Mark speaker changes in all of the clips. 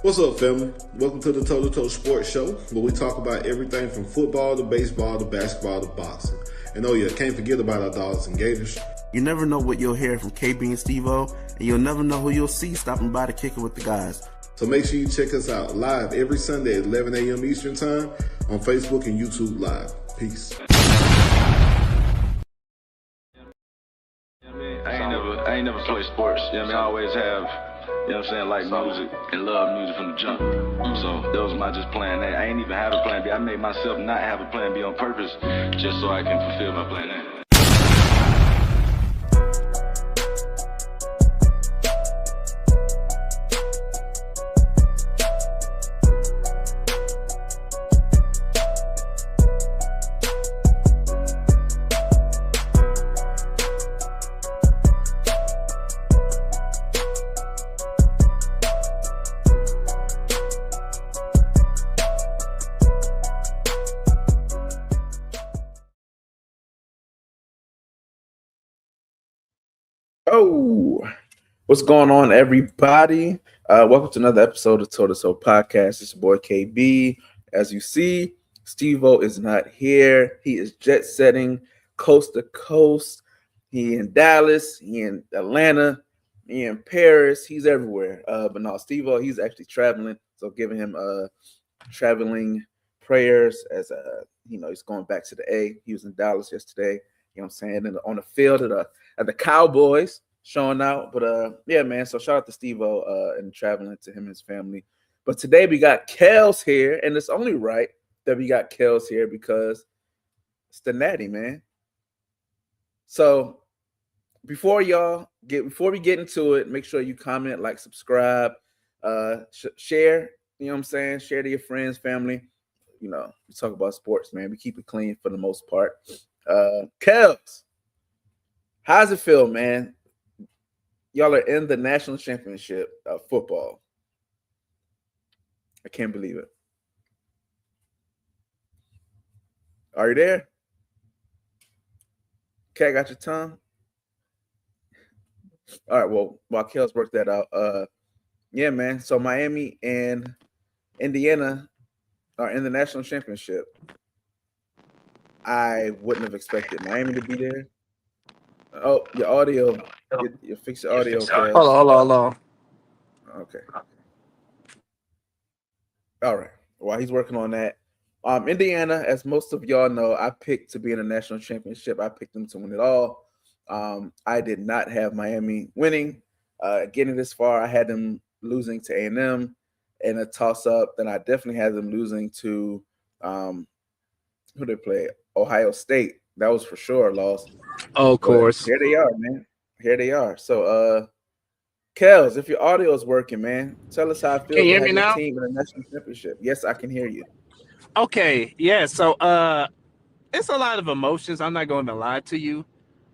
Speaker 1: What's up, family? Welcome to the Toe2Toe Sports Show, where we talk about everything from football to baseball to basketball to boxing. And oh yeah, can't forget about our Dawgs and Gators.
Speaker 2: You never know what you'll hear from Kb Steveo, and you'll never know who you'll see stopping by to kick it with the guys.
Speaker 1: So make sure you check us out live every Sunday at 11 a.m. Eastern Time on Facebook and YouTube Live. Peace.
Speaker 3: I ain't never played sports. You know what I mean? I always have, you know what I'm saying, like music and love music from the jump. So that was my just plan A. I ain't even have a plan B. I made myself not have a plan B on purpose just so I can fulfill my plan A.
Speaker 4: Oh, what's going on, everybody? Welcome to another episode of Toe2Toe Podcast. It's your boy KB. As you see, Steve-O is not here. He is jet setting coast to coast. He in Dallas, he in Atlanta, he in Paris. He's everywhere. But no, Steve-O, he's actually traveling. So giving him traveling prayers as he's going back to the A. He was in Dallas yesterday. You know what I'm saying? And on the field at the Cowboys showing out. But yeah, man. So shout out to Steve-O and traveling to him and his family. But today we got Kels here, and it's only right that we got Kels here because it's the Natty, man. So before we get into it, make sure you comment, like, subscribe, share. You know what I'm saying? Share to your friends, family. You know, we talk about sports, man. We keep it clean for the most part. Kels, how's it feel, man? Y'all are in the national championship of football. I can't believe it. Are you there? Okay, I got your tongue. All right, well, while Kels worked that out, yeah, man. So Miami and Indiana are in the national championship. I wouldn't have expected Miami to be there. Oh, your audio. You fix your audio.
Speaker 5: Hold on.
Speaker 4: Okay. All right. While he's working on that, Indiana, as most of y'all know, I picked to be in a national championship. I picked them to win it all. I did not have Miami winning. Getting this far, I had them losing to A&M in a toss-up. Then I definitely had them losing to who they play? Ohio State. That was for sure a loss.
Speaker 5: Oh, of course.
Speaker 4: But here they are, man. Here they are. So, Kels, if your audio is working, man, tell us how it feels
Speaker 5: to
Speaker 4: have
Speaker 5: me
Speaker 4: your
Speaker 5: now?
Speaker 4: team in a national championship. Yes, I can hear you.
Speaker 5: Okay, yeah. So, it's a lot of emotions. I'm not going to lie to you.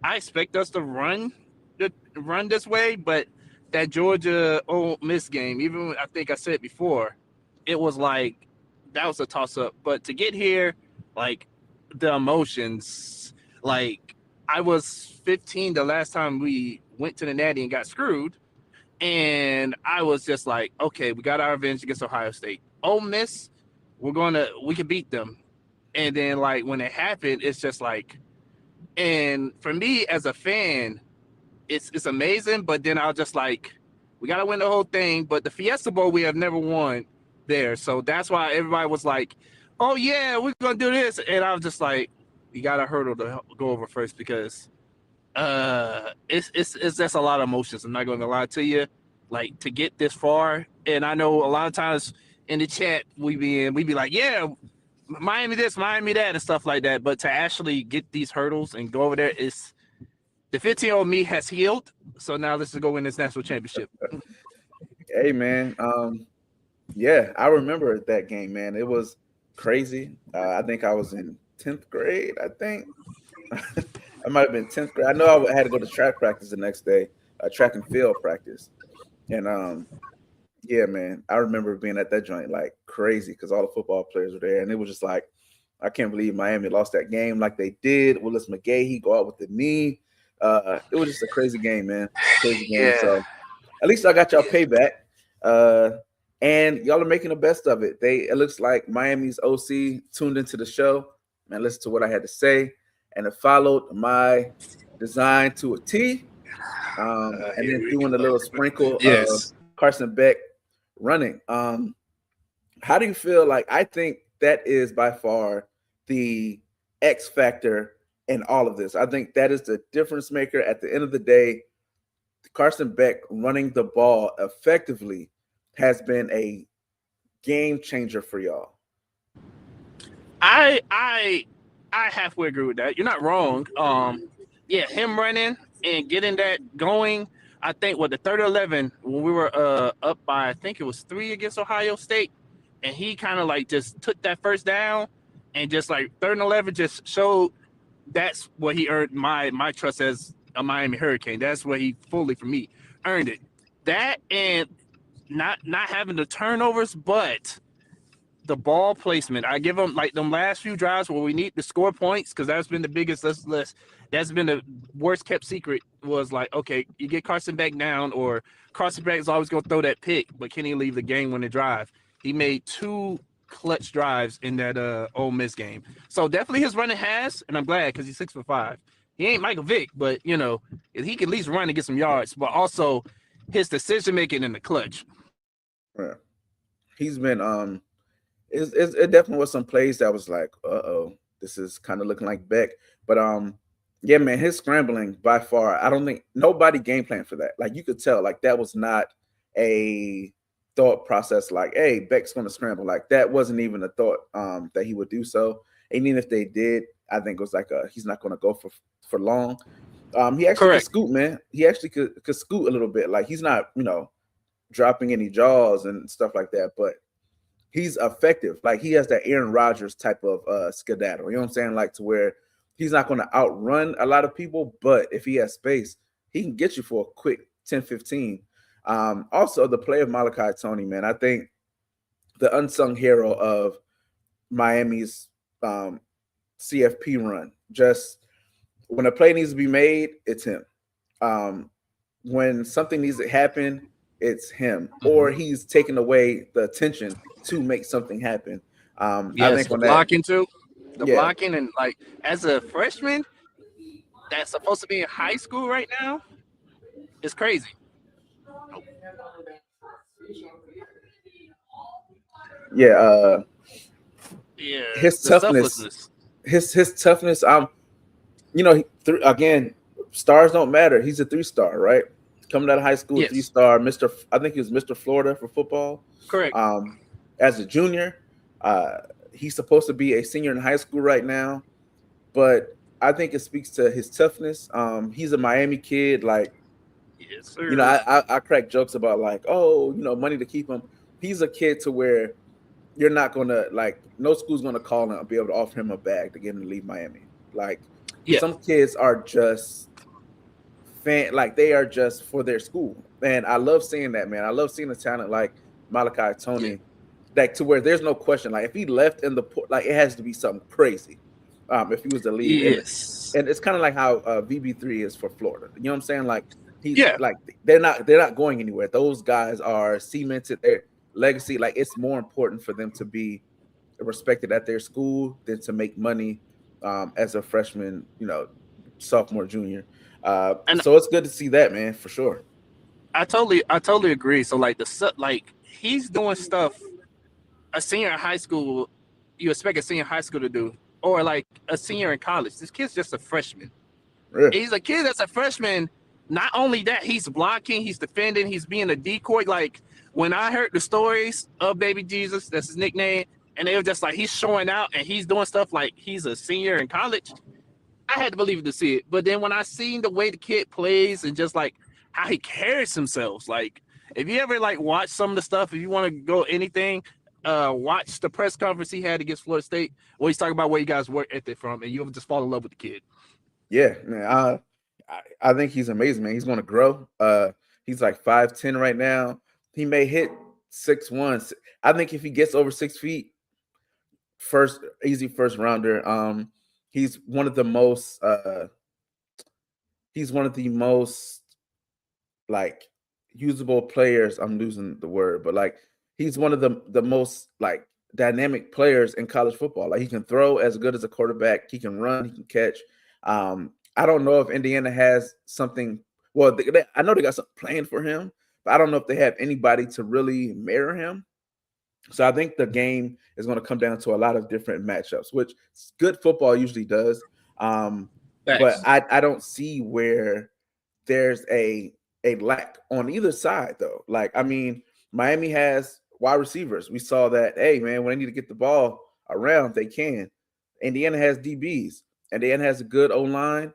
Speaker 5: I expect us to run this way, but that Georgia Ole Miss game, even I think I said before, it was like that was a toss-up. But to get here, like the emotions, like I was 15 the last time we went to the Natty and got screwed, and I was just like, okay, we got our revenge against Ohio State. Ole Miss, we can beat them. And then like when it happened, it's just like, and for me as a fan, it's amazing. But then I'll just like, we gotta win the whole thing. But the Fiesta Bowl we have never won there, so that's why everybody was like, oh yeah, we're gonna do this, and I was just like, you got a hurdle to go over first because it's just a lot of emotions. I'm not gonna lie to you, like to get this far. And I know a lot of times in the chat we be like, yeah, Miami this, Miami that, and stuff like that. But to actually get these hurdles and go over there, is the 15-year-old me has healed. So now let's just go win this national championship.
Speaker 4: Hey, man. Yeah, I remember that game, man. It was crazy. I think I was in 10th grade, I think. I might have been 10th grade. I know I had to go to track practice the next day, track and field practice. And yeah, man, I remember being at that joint like crazy because all the football players were there. And it was just like, I can't believe Miami lost that game like they did. Willis McGahee go out with the knee. It was just a crazy game, man. Crazy game.
Speaker 5: Yeah.
Speaker 4: So at least I got y'all payback. and y'all are making the best of it. It looks like Miami's OC tuned into the show and listened to what I had to say, and it followed my design to a T, and then doing a little sprinkle of Carson Beck running. How do you feel? Like, I think that is by far the X factor in all of this. I think that is the difference maker. At the end of the day, Carson Beck running the ball effectively has been a game changer for y'all.
Speaker 5: I halfway agree with that. You're not wrong. Yeah, him running and getting that going. I think the 3rd-11 when we were up by, I think it was 3 against Ohio State, and he kind of like just took that first down and just like 3rd-11 just showed that's what he earned my trust as a Miami Hurricane. That's what he fully, for me, earned it. That and not having the turnovers, but the ball placement. I give him like them last few drives where we need to score points, because that's been the biggest list. That's been the worst kept secret, was like, okay, you get Carson Beck down, or Carson Beck is always going to throw that pick, but can he leave the game when they drive? He made 2 clutch drives in that Ole Miss game. So definitely his running has, and I'm glad, because he's 6'5". He ain't Michael Vick, but he can at least run and get some yards, but also his decision making in the clutch.
Speaker 4: Yeah. He's been it definitely was some plays that was like, this is kind of looking like Beck. But yeah, man, his scrambling by far, I don't think nobody game planned for that. Like, you could tell, like, that was not a thought process like, hey, Beck's going to scramble. Like, that wasn't even a thought that he would do so. And even if they did, I think it was like he's not going to go for long. He actually could scoot, man. He actually could scoot a little bit. Like, he's not, dropping any jaws and stuff like that, but he's effective. Like, he has that Aaron Rodgers type of skedaddle. You know what I'm saying? Like, to where he's not going to outrun a lot of people, but if he has space, he can get you for a quick 10, 15. Also, the play of Malachi Tony, man, I think the unsung hero of Miami's CFP run. Just when a play needs to be made, it's him. When something needs to happen, it's him. Or he's taking away the attention to make something happen. I think
Speaker 5: the blocking too. Blocking, and like, as a freshman that's supposed to be in high school right now, it's crazy.
Speaker 4: His toughness. His toughness. Again, stars don't matter. He's a 3-star, right? Coming out of high school, 3-star, I think he was Mr. Florida for football.
Speaker 5: Correct.
Speaker 4: As a junior, he's supposed to be a senior in high school right now, but I think it speaks to his toughness. He's a Miami kid. Like,
Speaker 5: yes, sir.
Speaker 4: I crack jokes about like, money to keep him. He's a kid to where you're not gonna, like, no school's gonna call him and be able to offer him a bag to get him to leave Miami. Like, some kids are just they are just for their school, and I love seeing that, man. I love seeing a talent like Malachi Tony, like, to where there's no question. Like, if he left in the like, it has to be something crazy. If he was to leave, and it's kind of like how VB3 is for Florida. You know what I'm saying? Like, like, they're not going anywhere. Those guys are cemented their legacy. Like, it's more important for them to be respected at their school than to make money as a freshman, sophomore, junior. So it's good to see that, man, for sure.
Speaker 5: I totally agree. So like he's doing stuff a senior in high school, you expect a senior in high school to do, or like a senior in college. This kid's just a freshman.
Speaker 4: Really?
Speaker 5: He's a kid that's a freshman. Not only that, he's blocking, he's defending, he's being a decoy. Like, when I heard the stories of Baby Jesus, that's his nickname, and they were just like, he's showing out and he's doing stuff like he's a senior in college, I had to believe it to see it. But then when I seen the way the kid plays and just like how he carries himself, like, if you ever like watch some of the stuff, if you want to go anything, watch the press conference he had against Florida State, where he's talking about where you guys work ethic from, and you'll just fall in love with the kid.
Speaker 4: Yeah, man. I think he's amazing, man. He's going to grow. He's like 5'10" right now. He may hit 6'1". I think if he gets over 6 feet, easy first rounder. He's one of the most like usable players. I'm losing the word, but like, he's one of the most like dynamic players in college football. Like he can throw as good as a quarterback. He can run. He can catch. I don't know if Indiana has something. Well, I know they got something planned for him, but I don't know if they have anybody to really mirror him. So I think the game is going to come down to a lot of different matchups, which good football usually does. But I don't see where there's a lack on either side, though. Like, I mean, Miami has wide receivers. We saw that, hey, man, when they need to get the ball around, they can. Indiana has DBs. Indiana has a good O-line.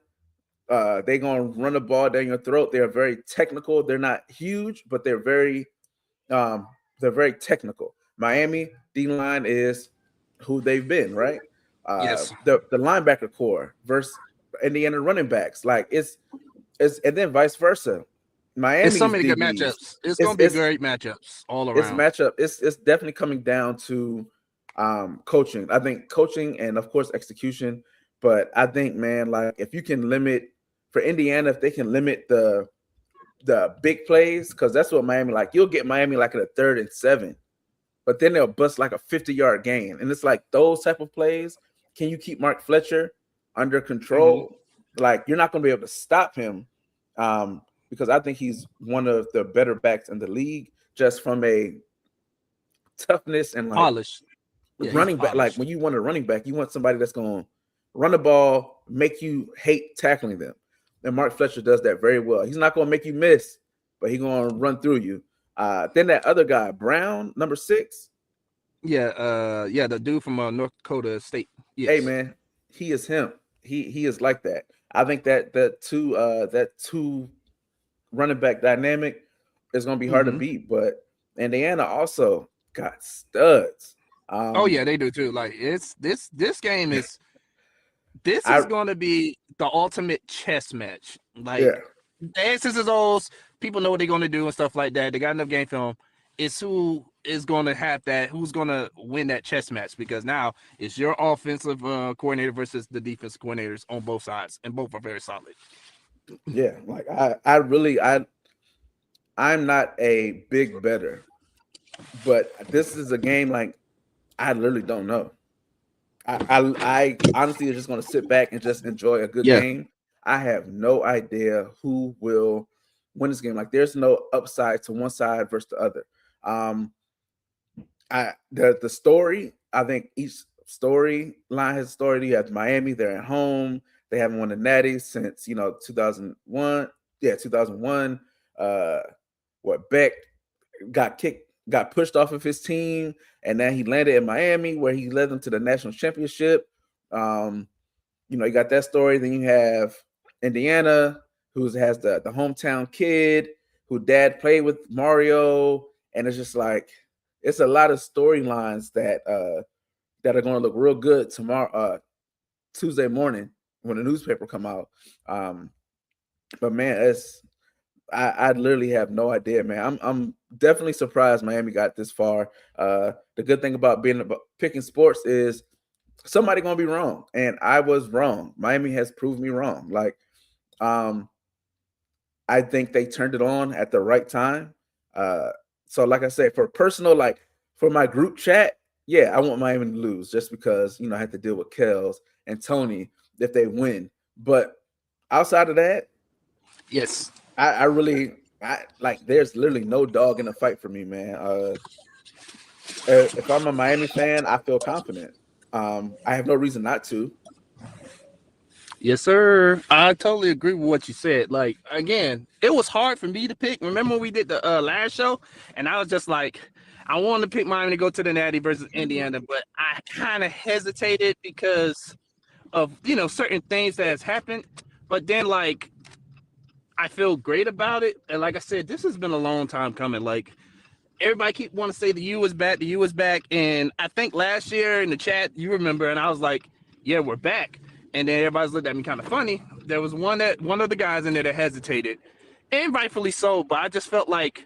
Speaker 4: They're going to run the ball down your throat. They're very technical. They're not huge, but they're very technical. Miami D-line is who they've been, right?
Speaker 5: Yes.
Speaker 4: The linebacker core versus Indiana running backs. Like it's and then vice versa. Miami.
Speaker 5: It's so many good matchups. It's going to be great matchups all around.
Speaker 4: It's definitely coming down to coaching. I think coaching and of course execution. But I think, man, like if you can limit for Indiana, if they can limit the big plays, because that's what Miami like. You'll get Miami like at a 3rd and 7, but then they'll bust like a 50-yard gain. And it's like those type of plays. Can you keep Mark Fletcher under control? Mm-hmm. Like you're not going to be able to stop him because I think he's one of the better backs in the league just from a toughness and like
Speaker 5: polish.
Speaker 4: Running back. Like when you want a running back, you want somebody that's going to run the ball, make you hate tackling them. And Mark Fletcher does that very well. He's not going to make you miss, but he's going to run through you. Then that other guy, Brown, number 6.
Speaker 5: Yeah, the dude from North Dakota State. Yes.
Speaker 4: Hey, man, he is him. He is like that. I think that two running back dynamic is going to be hard to beat. But Indiana also got studs.
Speaker 5: They do too. Like this game is. This is going to be the ultimate chess match. Like, the X's and O's, people know what they're going to do and stuff like that. They got enough game film. It's who is going to have that, who's going to win that chess match, because now it's your offensive coordinator versus the defensive coordinators on both sides, and both are very solid.
Speaker 4: Yeah, like I'm not a big bettor, but this is a game like I literally don't know. I honestly is just going to sit back and just enjoy a good game. I have no idea who will win this game. Like, there's no upside to one side versus the other. The story, I think each storyline has a story. You have Miami, they're at home. They haven't won the Natty since 2001. Yeah, 2001. Beck got pushed off of his team, and then he landed in Miami where he led them to the national championship. You got that story. Then you have Indiana, who has the hometown kid who dad played with Mario, and it's just like it's a lot of storylines that are going to look real good tomorrow, Tuesday morning when the newspaper come out. But man, I literally have no idea, man. I'm definitely surprised Miami got this far. The good thing about picking sports is somebody gonna be wrong, and I was wrong. Miami has proved me wrong. Like, I think they turned it on at the right time. So, like I said, for personal, like for my group chat, I want Miami to lose just because I have to deal with Kels and Tony if they win. But outside of that,
Speaker 5: yes.
Speaker 4: I like. There's literally no dog in the fight for me, man. If I'm a Miami fan, I feel confident. I have no reason not to.
Speaker 5: Yes, sir. I totally agree with what you said. Like, again, it was hard for me to pick. Remember when we did the last show, and I was just like, I wanted to pick Miami to go to the Natty versus Indiana, but I kind of hesitated because of certain things that has happened. But then, like, I feel great about it. And like I said, this has been a long time coming. Like, everybody keep want to say the U is back. And I think last year in the chat, you remember, and I was like, yeah, we're back. And then everybody's looked at me kind of funny. There was one of the guys in there that hesitated, and rightfully so. But I just felt like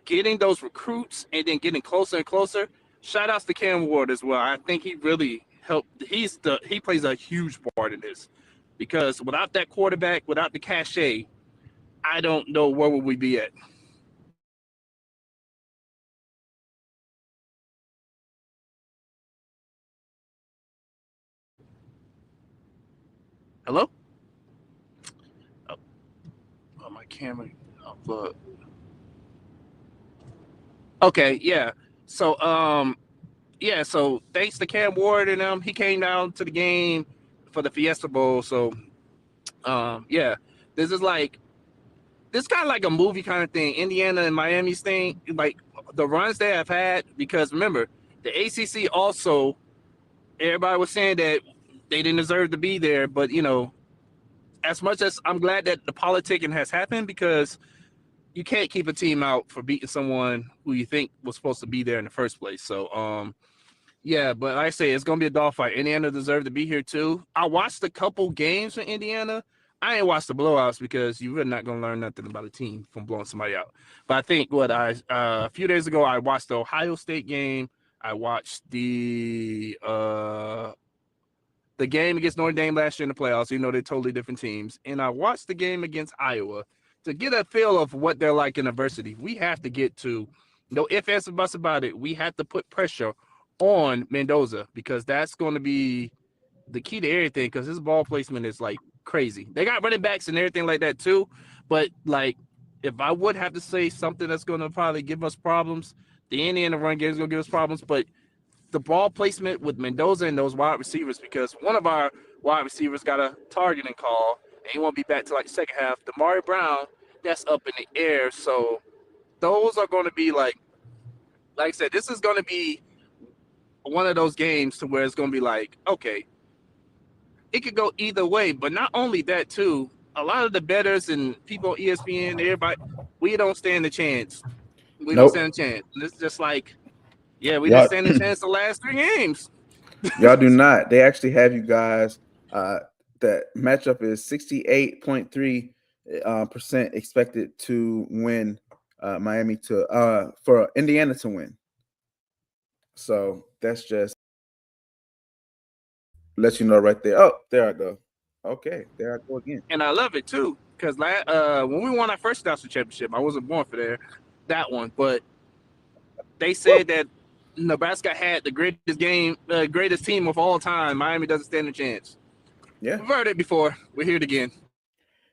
Speaker 5: getting those recruits and then getting closer and closer. Shout outs to Cam Ward as well. I think he really helped. He plays a huge part in this, because without that quarterback, without the cachet, I don't know where would we be at. Hello? Oh, my camera. Look. Okay, yeah. So, so thanks to Cam Ward and he came down to the game for the Fiesta Bowl. So, this is like kind of like a movie kind of thing. Indiana and Miami's thing, like the runs they have had. Because remember, the ACC also, everybody was saying that they didn't deserve to be there, but as much as I'm glad that the politicking has happened, because you can't keep a team out for beating someone who you think was supposed to be there in the first place. So, but like I say, it's going to be a dogfight. Indiana deserved to be here too. I watched a couple games in Indiana. I ain't watched the blowouts because you're really not going to learn nothing about a team from blowing somebody out. But I think a few days ago, I watched the Ohio State game. I watched the game against Notre Dame last year in the playoffs. They're totally different teams. And I watched the game against Iowa. To get a feel of what they're like in adversity, we have to get to, no ifs, ands, or buts about it. We have to put pressure on Mendoza, because that's going to be the key to everything, because his ball placement is like crazy. They got running backs and everything like that too. But like, if I would have to say something that's going to probably give us problems, the Indiana run game is going to give us problems. But the ball placement with Mendoza and those wide receivers, because one of our wide receivers got a targeting call, and he won't be back to like the second half. Damari Brown, that's up in the air. So those are going to be like I said, this is going to be one of those games to where it's going to be like, okay, it could go either way. But not only that too, a lot of the bettors and people on ESPN, everybody, we don't stand a chance. We don't stand a chance. And it's just like, we didn't stand a chance the last 3 games.
Speaker 4: Y'all do not. They actually have you guys. That matchup is 68.3% expected to win Miami for Indiana to win. So that's just let you know right there. Oh, there I go. Okay, there I go again.
Speaker 5: And I love it too, because when we won our first national championship, I wasn't born for that one, but they said that Nebraska had the greatest team of all time. Miami doesn't stand a chance.
Speaker 4: Yeah,
Speaker 5: we've heard it before. We're here again.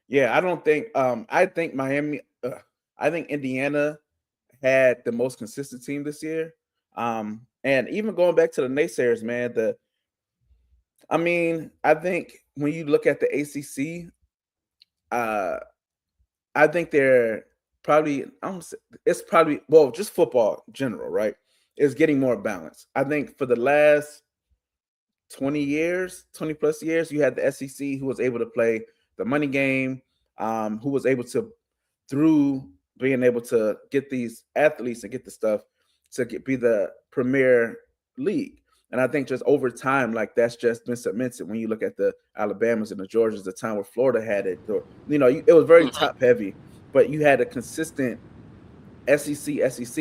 Speaker 4: Yeah, I don't think. I think Miami. I think Indiana had the most consistent team this year. And even going back to the naysayers, man. I think when you look at the ACC, I think they're probably. It's probably just football in general, right? Is getting more balanced. I think for the last 20 plus years, you had the SEC who was able to play the money game, who was able to, through being able to get these athletes and get the stuff to be the premier league. And I think just over time, like that's just been cemented. When you look at the Alabamas and the Georgias, the time where Florida had it, it was very top heavy, but you had a consistent SEC,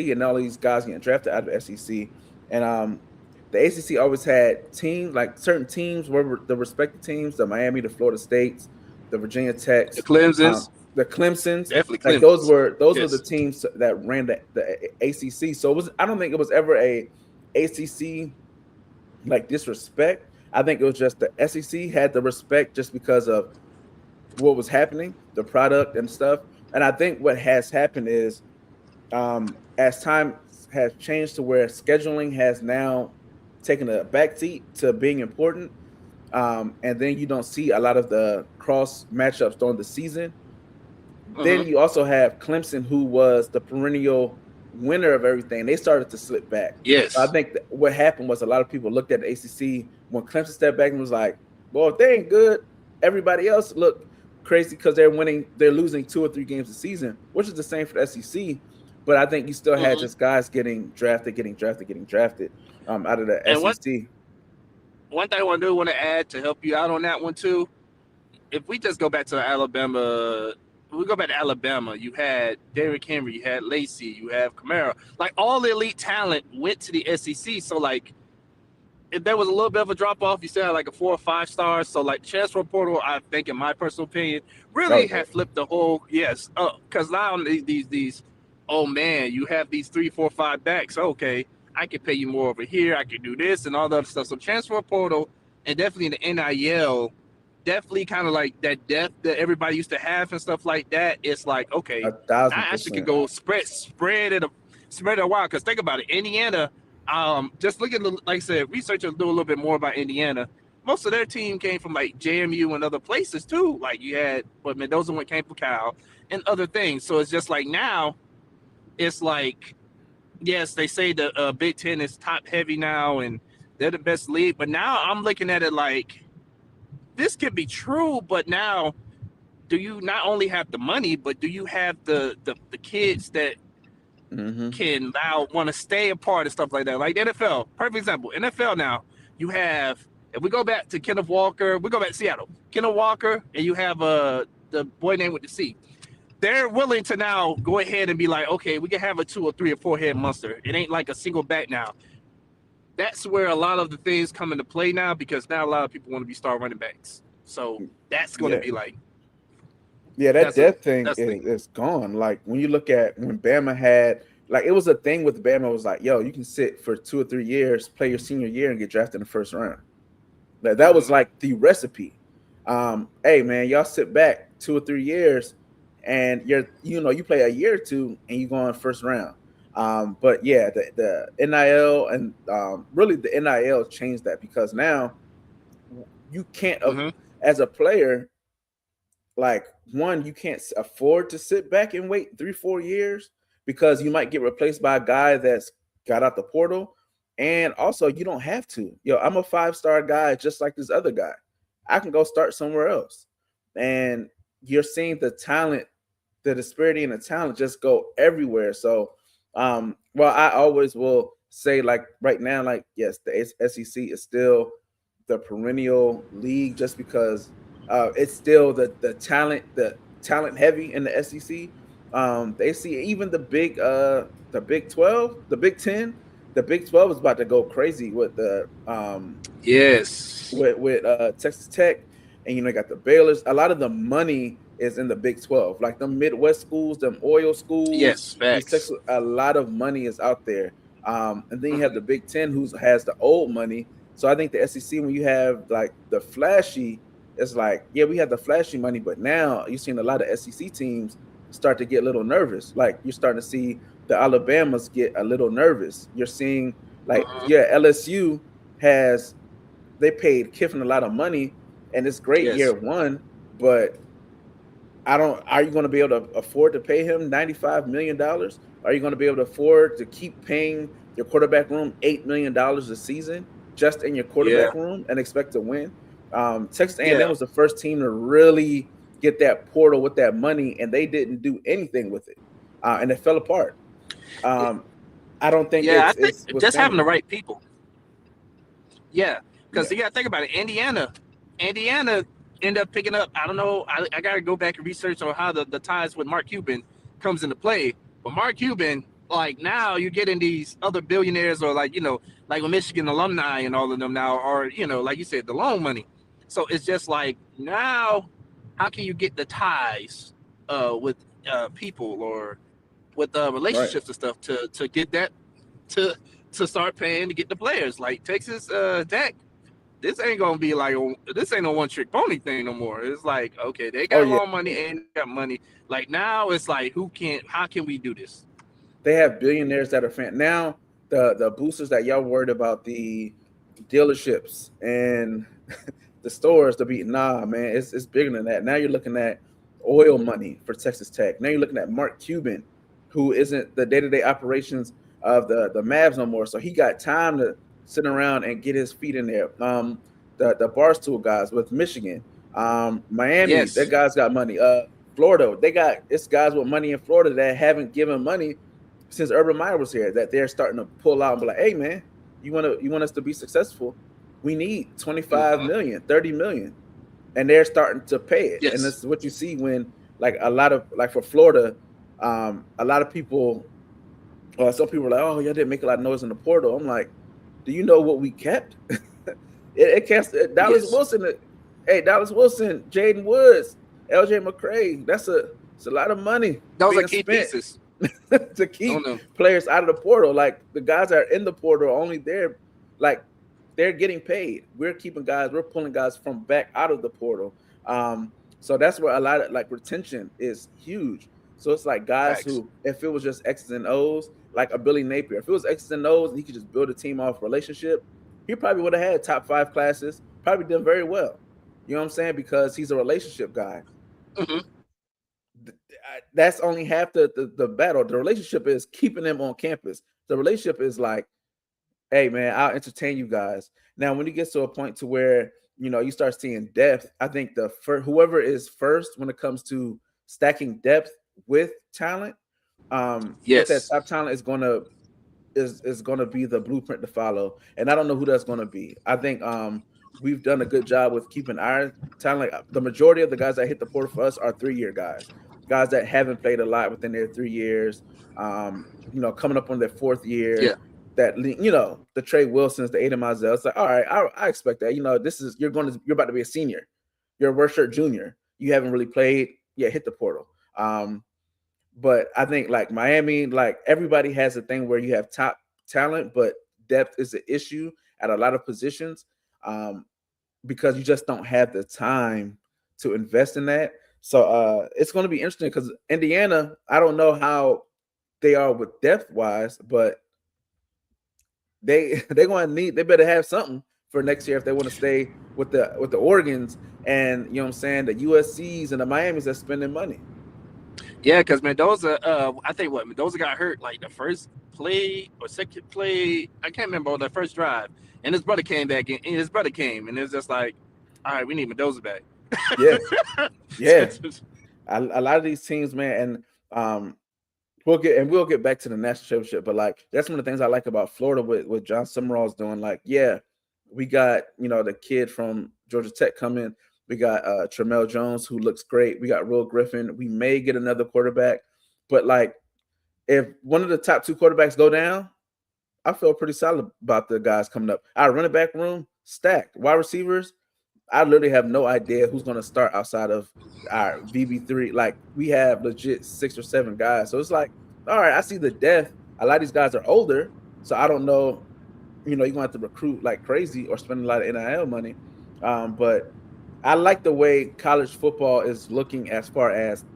Speaker 4: and all these guys getting drafted out of SEC. And the ACC always had teams, like certain teams were the respected teams, the Miami, the Florida States, the Virginia Techs,
Speaker 5: the Clemsons.
Speaker 4: Definitely Clemsons. Like those were the teams that ran the ACC. So I don't think it was ever a ACC like disrespect. I think it was just the SEC had the respect just because of what was happening, the product and stuff. And I think what has happened is as time has changed to where scheduling has now taken a backseat to being important, and then you don't see a lot of the cross matchups during the season. Then you also have Clemson, who was the perennial winner of everything. They started to slip back.
Speaker 5: Yes.
Speaker 4: So I think what happened was a lot of people looked at the ACC when Clemson stepped back and was like, well, if they ain't good, everybody else look crazy because they're losing 2 or 3 games a season, which is the same for the SEC. But I think you still had just guys getting drafted out of the SEC.
Speaker 5: One thing I want to add to help you out on that one too, if we just go back to Alabama, you had Derrick Henry, you had Lacey, you have Kamara. Like all the elite talent went to the SEC. So like if there was a little bit of a drop off, you still had like a 4 or 5 stars. So like transfer portal, I think in my personal opinion, really had flipped the whole because now these oh man, you have these 3, 4, 5 backs. Okay, I can pay you more over here. I can do this and all the other stuff. So transfer portal and definitely the NIL definitely kind of like that depth that everybody used to have and stuff like that. It's like, okay, I
Speaker 4: 1,000%.
Speaker 5: actually could go spread it a while. Because think about it, Indiana. Just look at like I said, researchers do a little bit more about Indiana. Most of their team came from like JMU and other places too. Like you had, but Mendoza came from Cal and other things. So it's just like now, it's like, yes, they say the Big Ten is top heavy now and they're the best league. But now I'm looking at it like this could be true. But now, do you not only have the money, but do you have the kids that can now want to stay apart and stuff like that? Like the NFL, perfect example. NFL now, you have. If we go back to Kenneth Walker, we go back to Seattle. Kenneth Walker, and you have the boy named with the C. They're willing to now go ahead and be like, okay, we can have a 2 or 3 or 4 head monster. It ain't like a single back now. That's where a lot of the things come into play now, because now a lot of people want to be star running backs. So that's going to be like.
Speaker 4: Yeah, that depth thing is gone. Like when you look at when Bama had, like it was a thing with Bama. It was like, yo, you can sit for 2 or 3 years, play your senior year, and get drafted in the first round. That was like the recipe. Hey man, y'all sit back 2 or 3 years, and you play a year or two, and you go in first round. But yeah, the NIL and really the NIL changed that, because now you can't as a player, like you can't afford to sit back and wait 3-4 years, because you might get replaced by a guy that's got out the portal. And also, you don't have to. Yo, I'm a 5-star guy just like this other guy. I can go start somewhere else. And you're seeing the talent, the disparity in the talent just go everywhere. So, I always will say, like right now, like, yes, the SEC is still the perennial league, just because it's still the talent heavy in the SEC. They see even the Big 12, the Big 10. The Big 12 is about to go crazy with the with Texas Tech, and you got the Baylor's. A lot of the money is in the Big 12, like the Midwest schools, them oil schools.
Speaker 5: Yes, facts.
Speaker 4: A lot of money is out there, and then you have the Big 10, who has the old money. So I think the SEC, when you have like the flashy, it's like, yeah, we have the flashy money, but now you're seeing a lot of SEC teams start to get a little nervous. Like you're starting to see the Alabamas get a little nervous. You're seeing like, LSU they paid Kiffin a lot of money, and it's great year one, but are you going to be able to afford to pay him $95 million? Are you going to be able to afford to keep paying your quarterback room $8 million a season just in your quarterback room and expect to win? Texas A&M was the first team to really get that portal with that money, and they didn't do anything with it, and it fell apart. I don't think.
Speaker 5: I think just having the right people. Yeah, because you got to think about it. Indiana ended up picking up. I don't know. I got to go back and research on how the ties with Mark Cuban comes into play. But Mark Cuban, like now, you're getting these other billionaires, or like like with Michigan alumni and all of them now, or like you said, the loan money. So it's just like now, how can you get the ties with people or with relationships and stuff to get that to start paying to get the players? Like Texas Tech, this ain't gonna be like this ain't no one trick pony thing no more. It's like, okay, they got more money and they got money. Like now it's like, how can we do this?
Speaker 4: They have billionaires that are fan now. The boosters that y'all worried about, the dealerships and the stores, man, it's bigger than that. Now you're looking at oil money for Texas Tech. Now you're looking at Mark Cuban, who isn't the day-to-day operations of the Mavs no more. So he got time to sit around and get his feet in there. The Barstool guys with Michigan, Miami, that guys got money. Florida, it's guys with money in Florida that haven't given money since Urban Meyer was here, that they're starting to pull out and be like, hey man, you want us to be successful? We need 25 million, 30 million. And they're starting to pay it. Yes. And this is what you see when, like, a lot of, like for Florida, a lot of people, some people are like, oh, y'all didn't make a lot of noise in the portal. I'm like, do you know what we kept? it kept Dallas Wilson. Hey, Dallas Wilson, Jaden Woods, LJ McCray. It's a lot of money.
Speaker 5: Those are key pieces
Speaker 4: to keep players out of the portal. Like the guys that are in the portal are only there, like they're getting paid. We're keeping guys. We're pulling guys from back out of the portal. So that's where a lot of like retention is huge. So it's like guys
Speaker 5: Facts.
Speaker 4: who, if it was just X's and O's, like a Billy Napier, if it was X's and O's and he could just build a team off relationship, he probably would have had top 5 classes, probably done very well. You know what I'm saying? Because he's a relationship guy.
Speaker 5: Mm-hmm.
Speaker 4: That's only half the battle. The relationship is keeping them on campus. The relationship is like, hey man, I'll entertain you guys. Now, when it gets to a point to where you start seeing depth, I think whoever is first when it comes to stacking depth with talent, with that top talent is gonna be the blueprint to follow. And I don't know who that's gonna be. I think we've done a good job with keeping our talent. Like, the majority of the guys that hit the portal for us are 3-year guys that haven't played a lot within their 3 years. Coming up on their 4th year.
Speaker 5: Yeah.
Speaker 4: That the Trey Wilsons, the Aiden Mizell. It's like, all right, I expect that. You're about to be a senior. You're a redshirt junior. You haven't really played yet. Hit the portal. But I think like Miami, like everybody has a thing where you have top talent, but depth is an issue at a lot of positions because you just don't have the time to invest in that. So it's going to be interesting because Indiana, I don't know how they are with depth wise, but they're going to they better have something for next year if they want to stay with the Oregons and the USCs and the Miamis that's spending money.
Speaker 5: Yeah, because Mendoza, I think Mendoza got hurt like the first play or second play. I can't remember the first drive, and his brother came back, and his brother came, and it was just like, all right, we need Mendoza back.
Speaker 4: Yeah. A lot of these teams, man, and we'll get back to the national championship, but like that's one of the things I like about Florida with John Summerall's doing. Like, yeah, we got the kid from Georgia Tech coming. We got Tramel Jones, who looks great. We got Will Griffin. We may get another quarterback, but like if one of the top 2 quarterbacks go down, I feel pretty solid about the guys coming up. Our running back room stacked. Wide receivers, I literally have no idea who's going to start outside of our VB3. Like, we have legit 6 or 7 guys. So it's like, all right, I see the depth. A lot of these guys are older, so I don't know, you're going to have to recruit like crazy or spend a lot of NIL money. But I like the way college football is looking as far as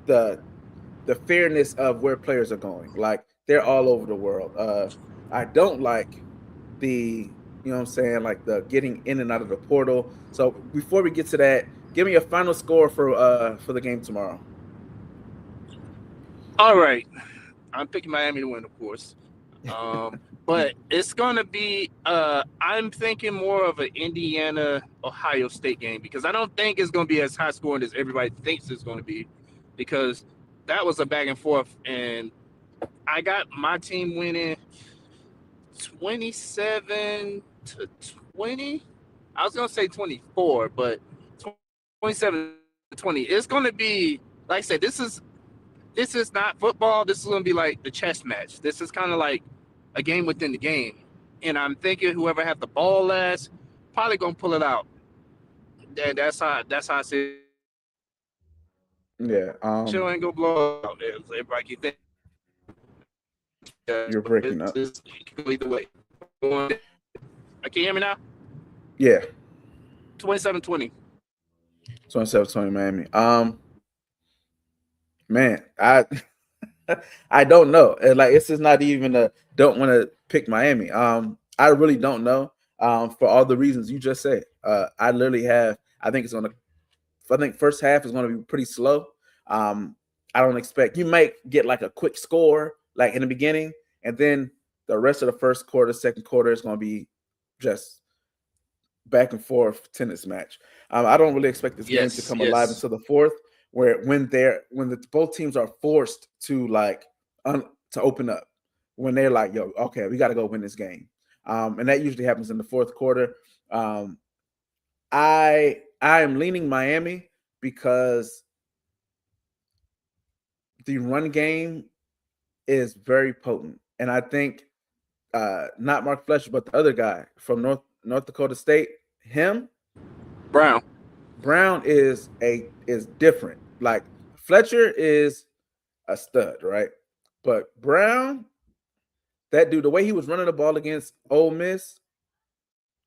Speaker 4: the fairness of where players are going. Like, they're all over the world. I don't like the like the getting in and out of the portal. So before we get to that, give me a final score for the game tomorrow.
Speaker 5: All right, I'm picking Miami to win, of course, but it's gonna be. I'm thinking more of an Indiana-Ohio State game because I don't think it's gonna be as high scoring as everybody thinks it's gonna be, because that was a back and forth, and I got my team winning 27-20. I was gonna say 24, but 27-20. It's gonna be, like I said, this is not football. This is gonna be like the chess match. This is kind of like a game within the game, and I'm thinking whoever has the ball last probably gonna pull it out. That's how I see it.
Speaker 4: Yeah.
Speaker 5: Chill ain't gonna blow out. Everybody keep thinking.
Speaker 4: You're breaking up.
Speaker 5: Either way. Can you hear me now?
Speaker 4: Yeah.
Speaker 5: 27-20.
Speaker 4: 27-20 Miami. Man, I don't know. Like, this is not even don't want to pick Miami. I really don't know. For all the reasons you just said. I literally I think first half is gonna be pretty slow. I don't expect, you might get like a quick score like in the beginning, and then the rest of the first quarter, second quarter is going to be just back and forth tennis match. I don't really expect this game to come alive until the fourth, when both teams are forced to to open up, when they're like, yo, okay, we got to go win this game. And that usually happens in the fourth quarter. I am leaning Miami because the run game is very potent. And I think not Mark Fletcher, but the other guy from North Dakota State,
Speaker 5: Brown
Speaker 4: is different. Like, Fletcher is a stud, right? But Brown, that dude, the way he was running the ball against Ole Miss,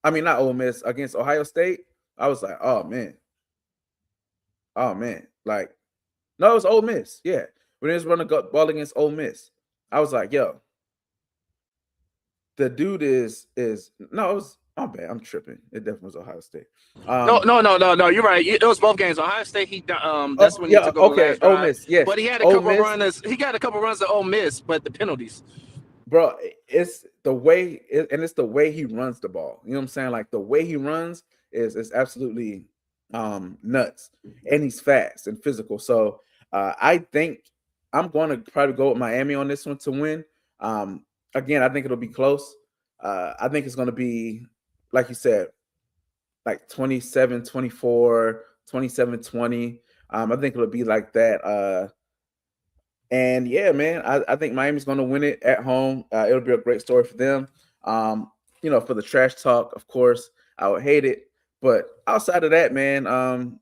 Speaker 4: I mean, not Ole Miss, against Ohio State, I was like, oh man. Like, no, it was Ole Miss. Yeah. When he was running the ball against Ole Miss, I was like, yo, the dude is no, it was my bad. I'm tripping. It definitely was Ohio State.
Speaker 5: No. You're right. It was both games. Ohio State. That's when he took over the last
Speaker 4: Ole
Speaker 5: drive.
Speaker 4: Miss. Yes,
Speaker 5: but he had a
Speaker 4: Ole
Speaker 5: couple
Speaker 4: Miss.
Speaker 5: runs. He got a couple runs at Ole Miss, but the penalties.
Speaker 4: Bro, it's the way, and it's the way he runs the ball. You know what I'm saying? Like the way he runs is absolutely nuts, and he's fast and physical. So I think I'm going to probably go with Miami on this one to win. Again, I think it'll be close. I think it's going to be, like you said, like 27-24, 27-20. I think it'll be like that. And yeah, man, I think Miami's going to win it at home. It'll be a great story for them. For the trash talk, of course, I would hate it. But outside of that, man,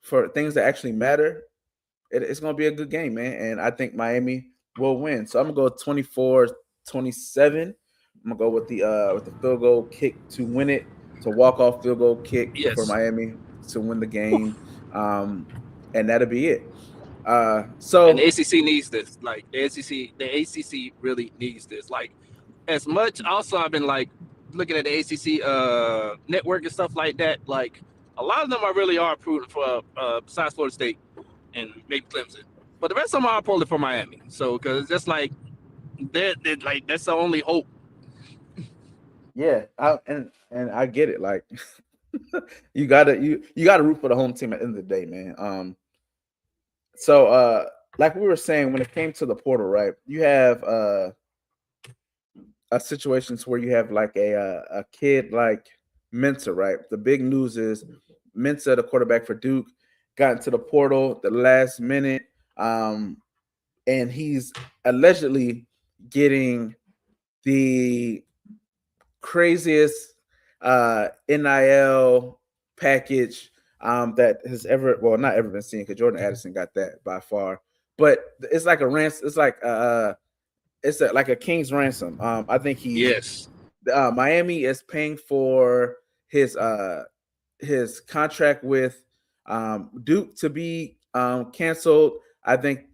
Speaker 4: for things that actually matter, it's going to be a good game, man. And I think Miami will win. So I'm going to go 24-27. I'm going to go with the field goal kick to win it. To walk-off field goal kick for Miami to win the game. And that'll be it. So
Speaker 5: and the ACC needs this. Like the ACC really needs this. Like as much. Also, I've been like looking at the ACC network and stuff like that. Like a lot of them really are approved for besides Florida State and maybe Clemson, but the rest of them are pulling for Miami. So because it's just like they're like that's the only hope.
Speaker 4: Yeah, and I get it. Like you gotta root for the home team at the end of the day, man. So like we were saying, when it came to the portal, right? You have a situations where you have like a kid like Mensah, right? The big news is Mensah, the quarterback for Duke, got into the portal the last minute, and he's allegedly getting the craziest NIL package that has not ever been seen, because Jordan Addison got that by far. But it's like a ransom. It's like like a king's ransom. I think Miami is paying for his contract with Duke to be canceled. I think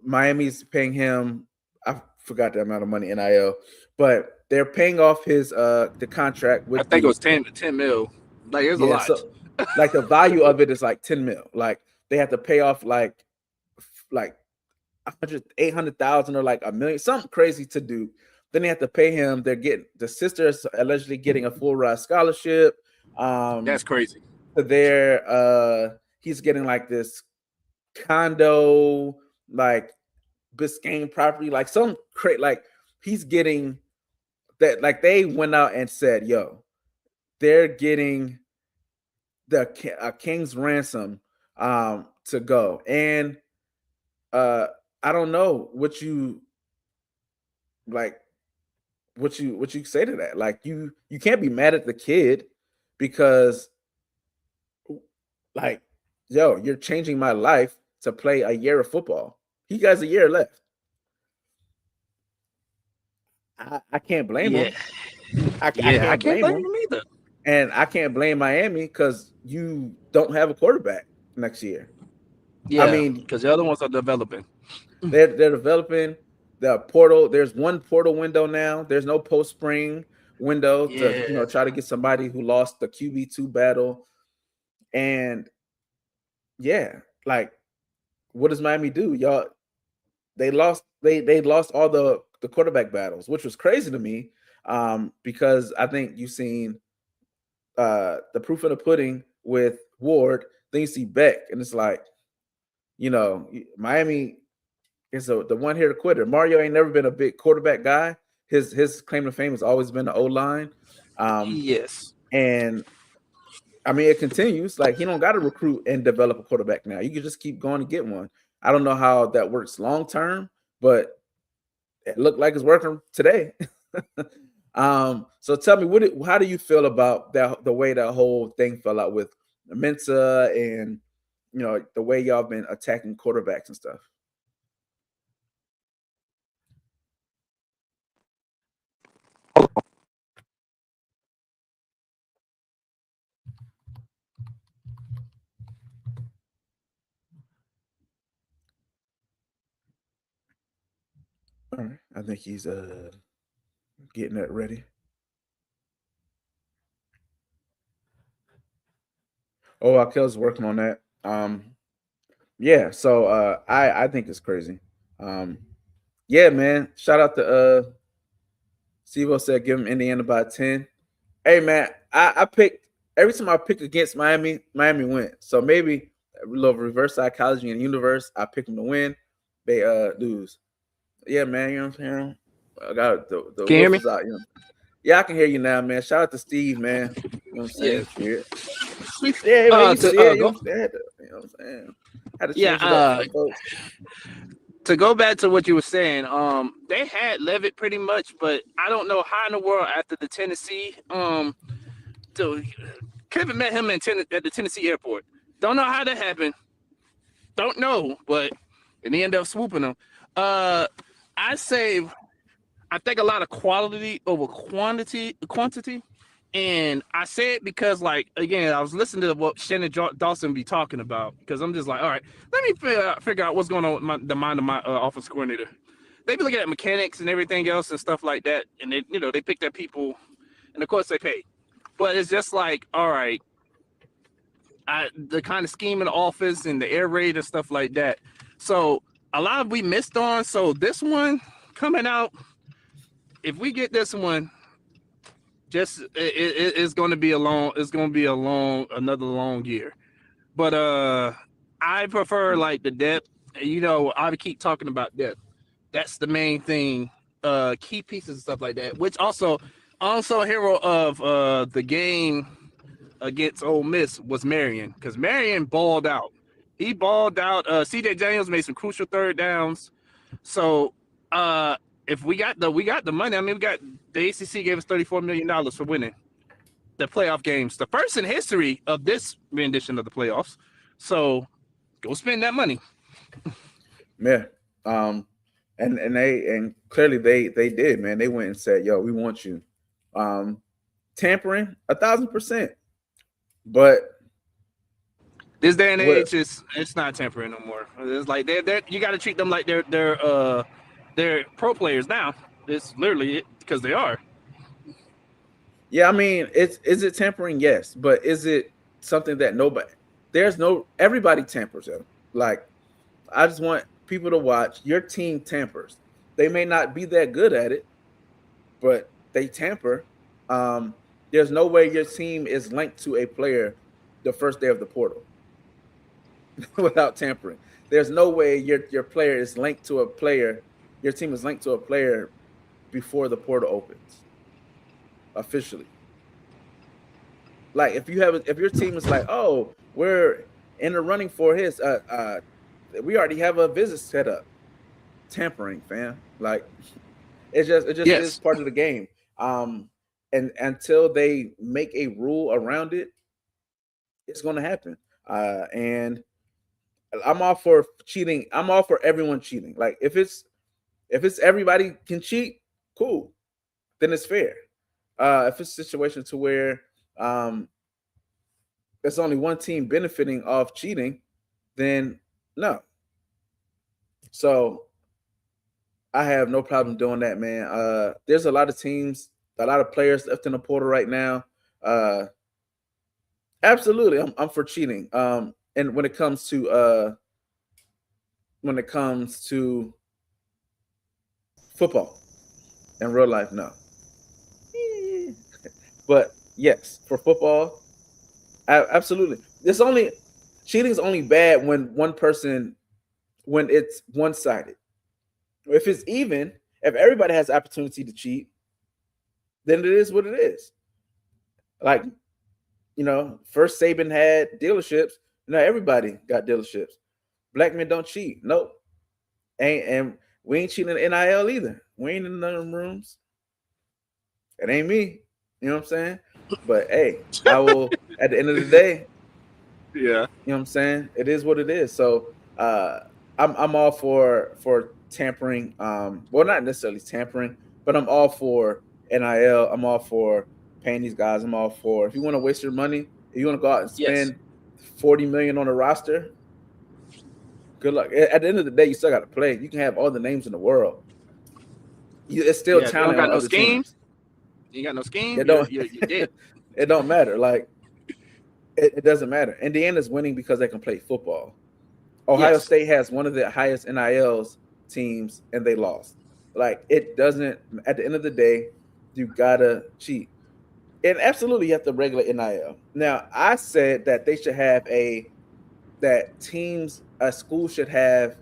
Speaker 4: Miami's paying him. I forgot the amount of money NIL, but they're paying off his the contract with.
Speaker 5: I think it was 10 mil. Like it's a lot.
Speaker 4: So, like the value of it is like 10 mil. Like they have to pay off like 800,000 or like $1 million, something crazy to do. Then they have to pay him. They're getting the sister's allegedly getting a full ride scholarship.
Speaker 5: That's crazy.
Speaker 4: He's getting like this condo, like Biscayne property, like some like he's getting that. Like they went out and said, "Yo, they're getting a king's ransom to go." And I don't know what you like. What you say to that? Like you can't be mad at the kid because, like, yo, you're changing my life to play a year of football. He has a year left. I can't blame him. I can't blame him
Speaker 5: either.
Speaker 4: And I can't blame Miami because you don't have a quarterback next year.
Speaker 5: Yeah, I mean, because the other ones are developing.
Speaker 4: They're developing the portal. There's one portal window now. There's no post spring window to try to get somebody who lost the QB2 battle. And like, what does Miami do? Y'all, they lost all the quarterback battles, which was crazy to me, because I think you've seen the proof of the pudding with Ward. Then you see Beck, and it's like, Miami is the one here to quitter. Mario ain't never been a big quarterback guy. His claim to fame has always been the O-line.
Speaker 5: Yes.
Speaker 4: And I mean, it continues. Like, he don't got to recruit and develop a quarterback now. You can just keep going to get one. I don't know how that works long term, but it looked like it's working today. So tell me, how do you feel about the way that whole thing fell out with Mensah and the way y'all been attacking quarterbacks and stuff? All right. I think he's getting that ready. Oh, Akel's working on that. Yeah, so I think it's crazy. Yeah, man. Shout out to Steve said give him Indiana by 10. Hey man, I picked every time I pick against Miami wins. So maybe a little reverse psychology in the universe. I pick them to win. They lose. Yeah, man, you know what I'm saying? I got the
Speaker 5: Can you hear me?
Speaker 4: wolf is out, you know. Yeah, I can hear you now, man. Shout out to Steve, man. You know what I'm saying?
Speaker 5: Yeah.
Speaker 4: Yeah, man, you see it, you know
Speaker 5: go,
Speaker 4: what I'm saying? You know what I'm saying? Had to change
Speaker 5: yeah,
Speaker 4: it up for the folks.
Speaker 5: to go back to what you were saying, they had Levitt pretty much, but I don't know how in the world after the Tennessee, Kevin met him at the Tennessee airport. Don't know how that happened. Don't know, but and he ended up swooping him. I think a lot of quality over quantity. And I say it because, like, again, I was listening to what Shannon Dawson be talking about because I'm just like, all right, let me figure out what's going on with the mind of my offense coordinator. They be looking at mechanics and everything else and stuff like that, and they pick their people, and of course they pay. But it's just like, all right, the kind of scheme in the office and the air raid and stuff like that. So a lot we missed on. So this one coming out, if we get this one. Just it's going to be another long year, but I prefer like the depth. I would keep talking about depth. That's the main thing. Key pieces and stuff like that. Which also a hero of the game against Ole Miss was Marion, because Marion balled out. He balled out. CJ Daniels made some crucial third downs. So if we got the money, I mean, the ACC gave us $34 million for winning the playoff games, the first in history of this rendition of the playoffs. So go spend that money.
Speaker 4: Yeah. And clearly they did, man. They went and said, yo, we want you. Tampering 1,000%. But
Speaker 5: this day and age, it's not tampering no more. It's like they're you got to treat them like they're pro players now. It's literally it, because they are.
Speaker 4: Yeah, I mean, is it tampering? Yes, but is it something that everybody tampers. Like, I just want people to watch. Your team tampers. They may not be that good at it, but they tamper. There's no way your team is linked to a player the first day of the portal without tampering. There's no way your player is linked to a player. Your team is linked to a player before the portal opens officially. Like if your team is like, oh, we're in the running for his, we already have a visit set up. Tampering, fam. Like it just is part of the game. And until they make a rule around it, it's going to happen. And I'm all for cheating. I'm all for everyone cheating. Like if it's everybody can cheat, cool, then it's fair. If it's a situation to where there's only one team benefiting off cheating, then no. So I have no problem doing that, man. There's a lot of teams, a lot of players left in the portal right now. Absolutely, I'm for cheating. And when it comes to football in real life, no. But yes, for football, absolutely. Cheating is only bad when it's one-sided. If it's even, if everybody has the opportunity to cheat, then it is what it is. Like, first Saban had dealerships. Everybody got dealerships. Black men don't cheat. Nope. And we ain't cheating in NIL either. We ain't in none of them rooms. It ain't me. You know what I'm saying? But hey, I will at the end of the day.
Speaker 5: Yeah.
Speaker 4: You know what I'm saying? It is what it is. So I'm all for tampering. Well, not necessarily tampering, but I'm all for NIL. I'm all for paying these guys. I'm all for, if you want to waste your money, if you want to go out and spend $40 million on a roster, good luck. At the end of the day, you still got to play. You can have all the names in the world. it's still
Speaker 5: Yeah,
Speaker 4: talent
Speaker 5: don't got
Speaker 4: on
Speaker 5: no
Speaker 4: other
Speaker 5: schemes.
Speaker 4: teams.
Speaker 5: You ain't got no scheme.
Speaker 4: It don't.
Speaker 5: You did.
Speaker 4: It don't matter. Like it doesn't matter. Indiana's winning because they can play football. Ohio
Speaker 5: Yes.
Speaker 4: State has one of the highest NILs teams, and they lost. Like it doesn't. At the end of the day, you gotta cheat, and absolutely you have to regulate NIL. Now, I said that they should have a school should have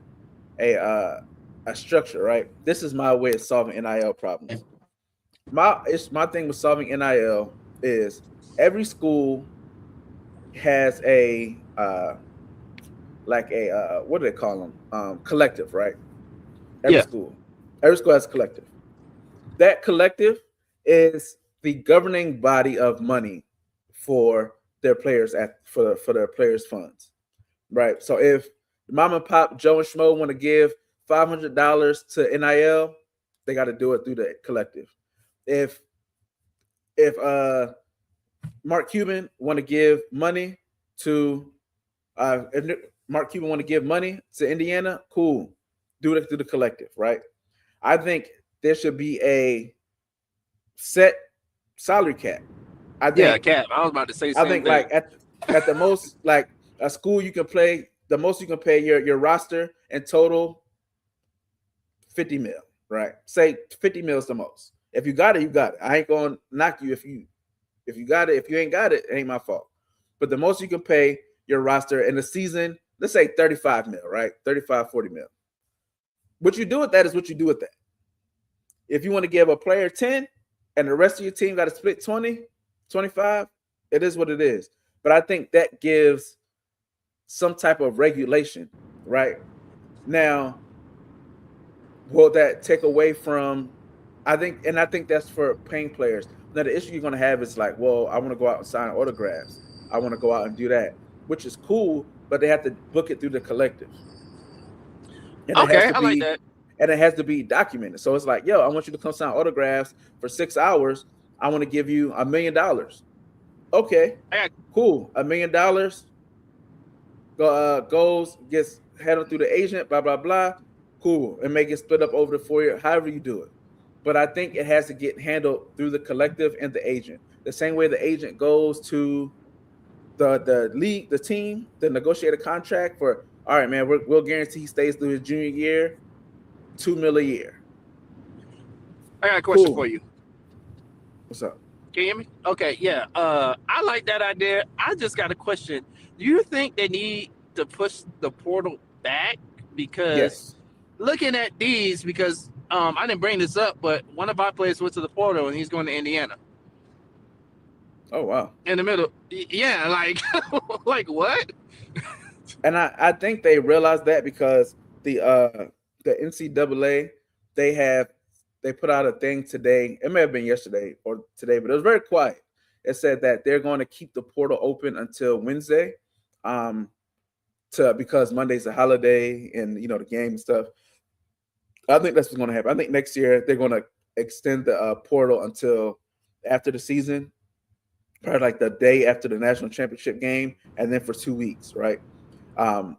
Speaker 4: a structure. Right. This is my way of solving NIL problems. My thing with solving NIL is every school has a what do they call them? Collective, right? Every school has a collective. That collective is the governing body of money for their players for their players' funds, right? So if mom and pop Joe and Schmo want to give $500 to NIL, they got to do it through the collective. If Mark Cuban want to give money to Indiana, cool. Do it through the collective, right? I think there should be a set salary cap.
Speaker 5: Cap. I was about to say the same thing.
Speaker 4: Like at the most, like a school you can play, the most you can pay your roster in total $50 million, right? Say $50 million is the most. If you got it, you got it. I ain't gonna knock you if you got it. If you ain't got it, it ain't my fault. But the most you can pay your roster in the season, let's say $35 million, right? 35, 40 million. What you do with that is what you do with that. If you want to give a player 10 and the rest of your team got to split 20, 25, it is what it is. But I think that gives some type of regulation, right? Now, will that take away from, I think that's for paying players. Now, the issue you're going to have is like, well, I want to go out and sign autographs. I want to go out and do that, which is cool, but they have to book it through the collective. And
Speaker 5: okay, I like that.
Speaker 4: And it has to be documented. So it's like, yo, I want you to come sign autographs for 6 hours. I want to give you $1 million. Okay, cool. $1 million gets headed through the agent, blah, blah, blah. Cool. And make it split up over the 4 years, however you do it. But I think it has to get handled through the collective and the agent. The same way the agent goes to the league, the team, to negotiate a contract for, all right, man, we'll guarantee he stays through his junior year, $2 million a year.
Speaker 5: I got a question for you.
Speaker 4: What's up?
Speaker 5: Can you hear me? Okay, yeah. I like that idea. I just got a question. Do you think they need to push the portal back? Because looking at these, because I didn't bring this up, but one of our players went to the portal and he's going to Indiana.
Speaker 4: Oh, wow.
Speaker 5: In the middle. Yeah, like, like what?
Speaker 4: And I think they realized that because the NCAA, they put out a thing today. It may have been yesterday or today, but it was very quiet. It said that they're going to keep the portal open until Wednesday, because Monday's a holiday and the game and stuff. I think that's what's going to happen. I think next year they're going to extend the portal until after the season, probably like the day after the national championship game, and then for 2 weeks, right? And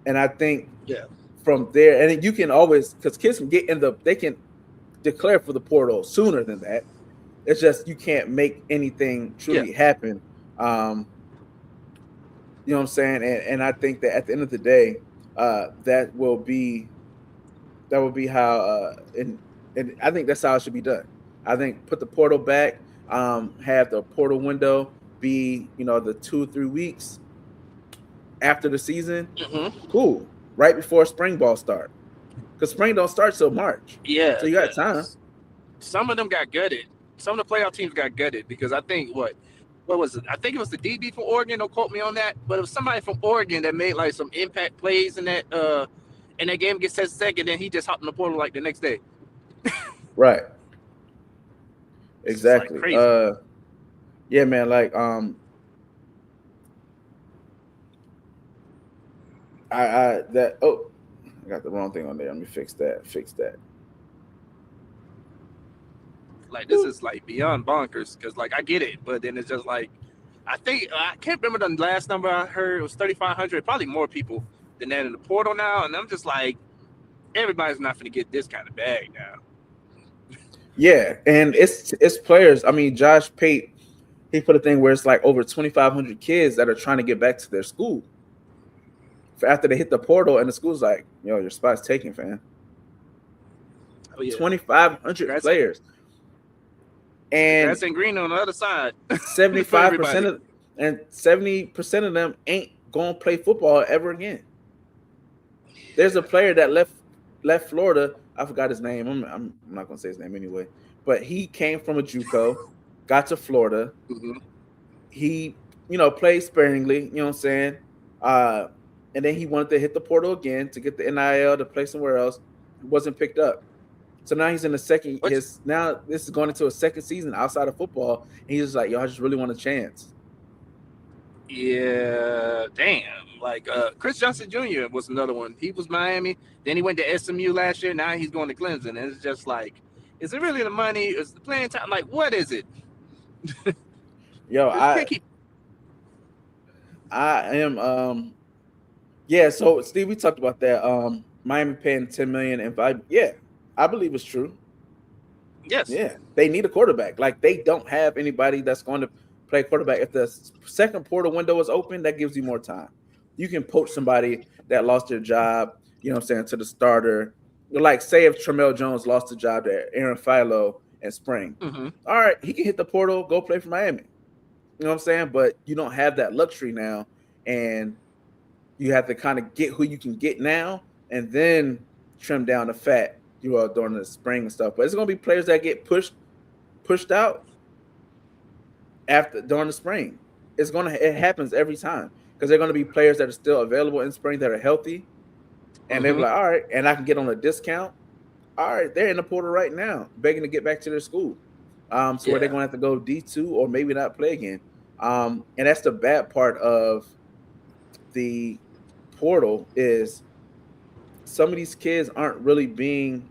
Speaker 4: I think from there, and you can always, because kids can they can declare for the portal sooner than that. It's just you can't make anything truly happen. You know what I'm saying? And I think that at the end of the day, that will be how, and I think that's how it should be done. I think put the portal back, have the portal window be, the 2-3 weeks after the season.
Speaker 5: Mm-hmm.
Speaker 4: Cool. Right before spring ball start. Because spring don't start till March.
Speaker 5: Yeah.
Speaker 4: So you got time.
Speaker 5: Some of them got gutted. Some of the playoff teams got gutted because I think what was it? I think it was the DB from Oregon. Don't quote me on that, but it was somebody from Oregon that made like some impact plays in that game, gets tested second, and he just hopped in the portal like the next day.
Speaker 4: Right. Exactly.
Speaker 5: Like
Speaker 4: yeah, man. Like I got the wrong thing on there. Let me fix that.
Speaker 5: Like this is like beyond bonkers because like I get it, but then it's just like I can't remember the last number I heard. It was 3,500. Probably more people than that in the portal now, and I'm just like, everybody's not going to get this kind of bag now.
Speaker 4: Yeah, and it's players. I mean, Josh Pate, he put a thing where it's like over 2,500 kids that are trying to get back to their school after they hit the portal, and the school's like, "Yo, your spot's taken, fam."
Speaker 5: Oh, yeah.
Speaker 4: 2,500 players, and
Speaker 5: that's in green on the other side.
Speaker 4: 75% and 70% of them ain't gonna play football ever again. There's a player that left Florida. I forgot his name. I'm not gonna say his name anyway. But he came from a JUCO, got to Florida.
Speaker 5: Mm-hmm.
Speaker 4: He, played sparingly. You know what I'm saying? And then he wanted to hit the portal again to get the NIL to play somewhere else. It wasn't picked up. So now he's in the second. Now this is going into a second season outside of football. And he's just like, yo, I just really want a chance.
Speaker 5: Yeah, damn. Like Chris Johnson Jr. was another one. He was Miami. Then he went to SMU last year. Now he's going to Clemson. And it's just like, is it really the money? Is the playing time? Like, what is it?
Speaker 4: Yo, I am. Yeah. So Steve, we talked about that. Miami paying $10 million, and I believe it's true.
Speaker 5: Yes.
Speaker 4: Yeah, they need a quarterback. Like, they don't have anybody that's going to play quarterback. If the second portal window is open, that gives you more time. You can poach somebody that lost their job, to the starter. Like, say if Tramel Jones lost the job to Aaron Philo in spring.
Speaker 5: Mm-hmm.
Speaker 4: All right, he can hit the portal, go play for Miami. You know what I'm saying? But you don't have that luxury now, and you have to kind of get who you can get now and then trim down the fat during the spring and stuff. But it's going to be players that get pushed out during the spring. It happens every time because they're going to be players that are still available in spring that are healthy, and they're like, all right, and I can get on a discount. All right, they're in the portal right now, begging to get back to their school. Where they're going to have to go D2 or maybe not play again. And that's the bad part of the portal is some of these kids aren't really being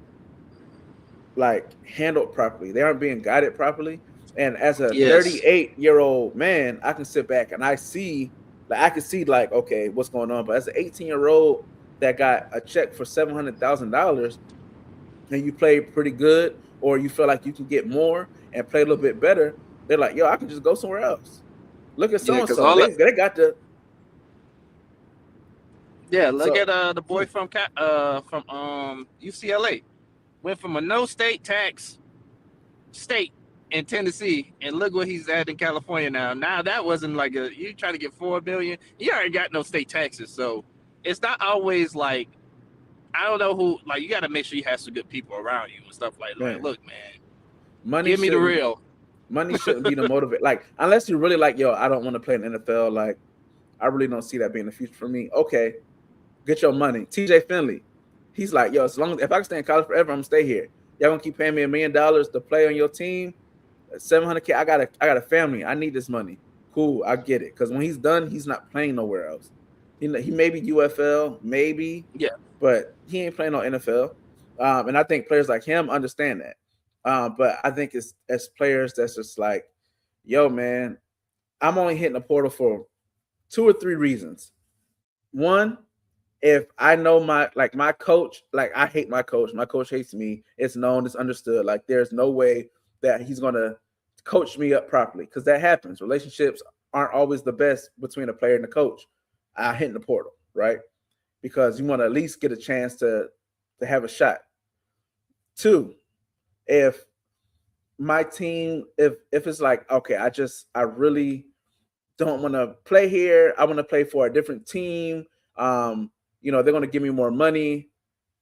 Speaker 4: handled properly. They aren't being guided properly. And as a 38-year-old man, I can sit back and I can see okay, what's going on. But as an 18-year-old that got a check for $700,000 and you play pretty good, or you feel like you can get more and play a little bit better, they're like, yo, I can just go somewhere else. Look at so-and-so. They got the
Speaker 5: look at the boy from UCLA. Went from a no state tax state in Tennessee, and look what he's at in California now. Now that wasn't like you trying to get $4 billion. You already got no state taxes, so it's not always like, I don't know who. Like, you got to make sure you have some good people around you and stuff like that. Look, man, give me the real.
Speaker 4: Money shouldn't be the motivator. Like, unless you're really like, yo, I don't want to play in the NFL. Like, I really don't see that being the future for me. Okay, get your money. TJ Finley, he's like, yo, if I can stay in college forever, I'm gonna stay here. Y'all gonna keep paying me $1 million to play on your team? $700K. I got a family. I need this money. Cool, I get it. Because when he's done, he's not playing nowhere else. He may be UFL, maybe.
Speaker 5: Yeah.
Speaker 4: But he ain't playing on NFL. And I think players like him understand that. But I think it's as players that's just like, yo, man, I'm only hitting the portal for 2 or 3 reasons. One, if I know my coach, I hate my coach. My coach hates me. It's known, it's understood. Like, there's no way that he's going to coach me up properly, because that happens. Relationships aren't always the best between a player and the coach. I hit in the portal, right? Because you want to at least get a chance to have a shot. 2, if my team, if it's like, okay, I really don't want to play here. I want to play for a different team. They're going to give me more money,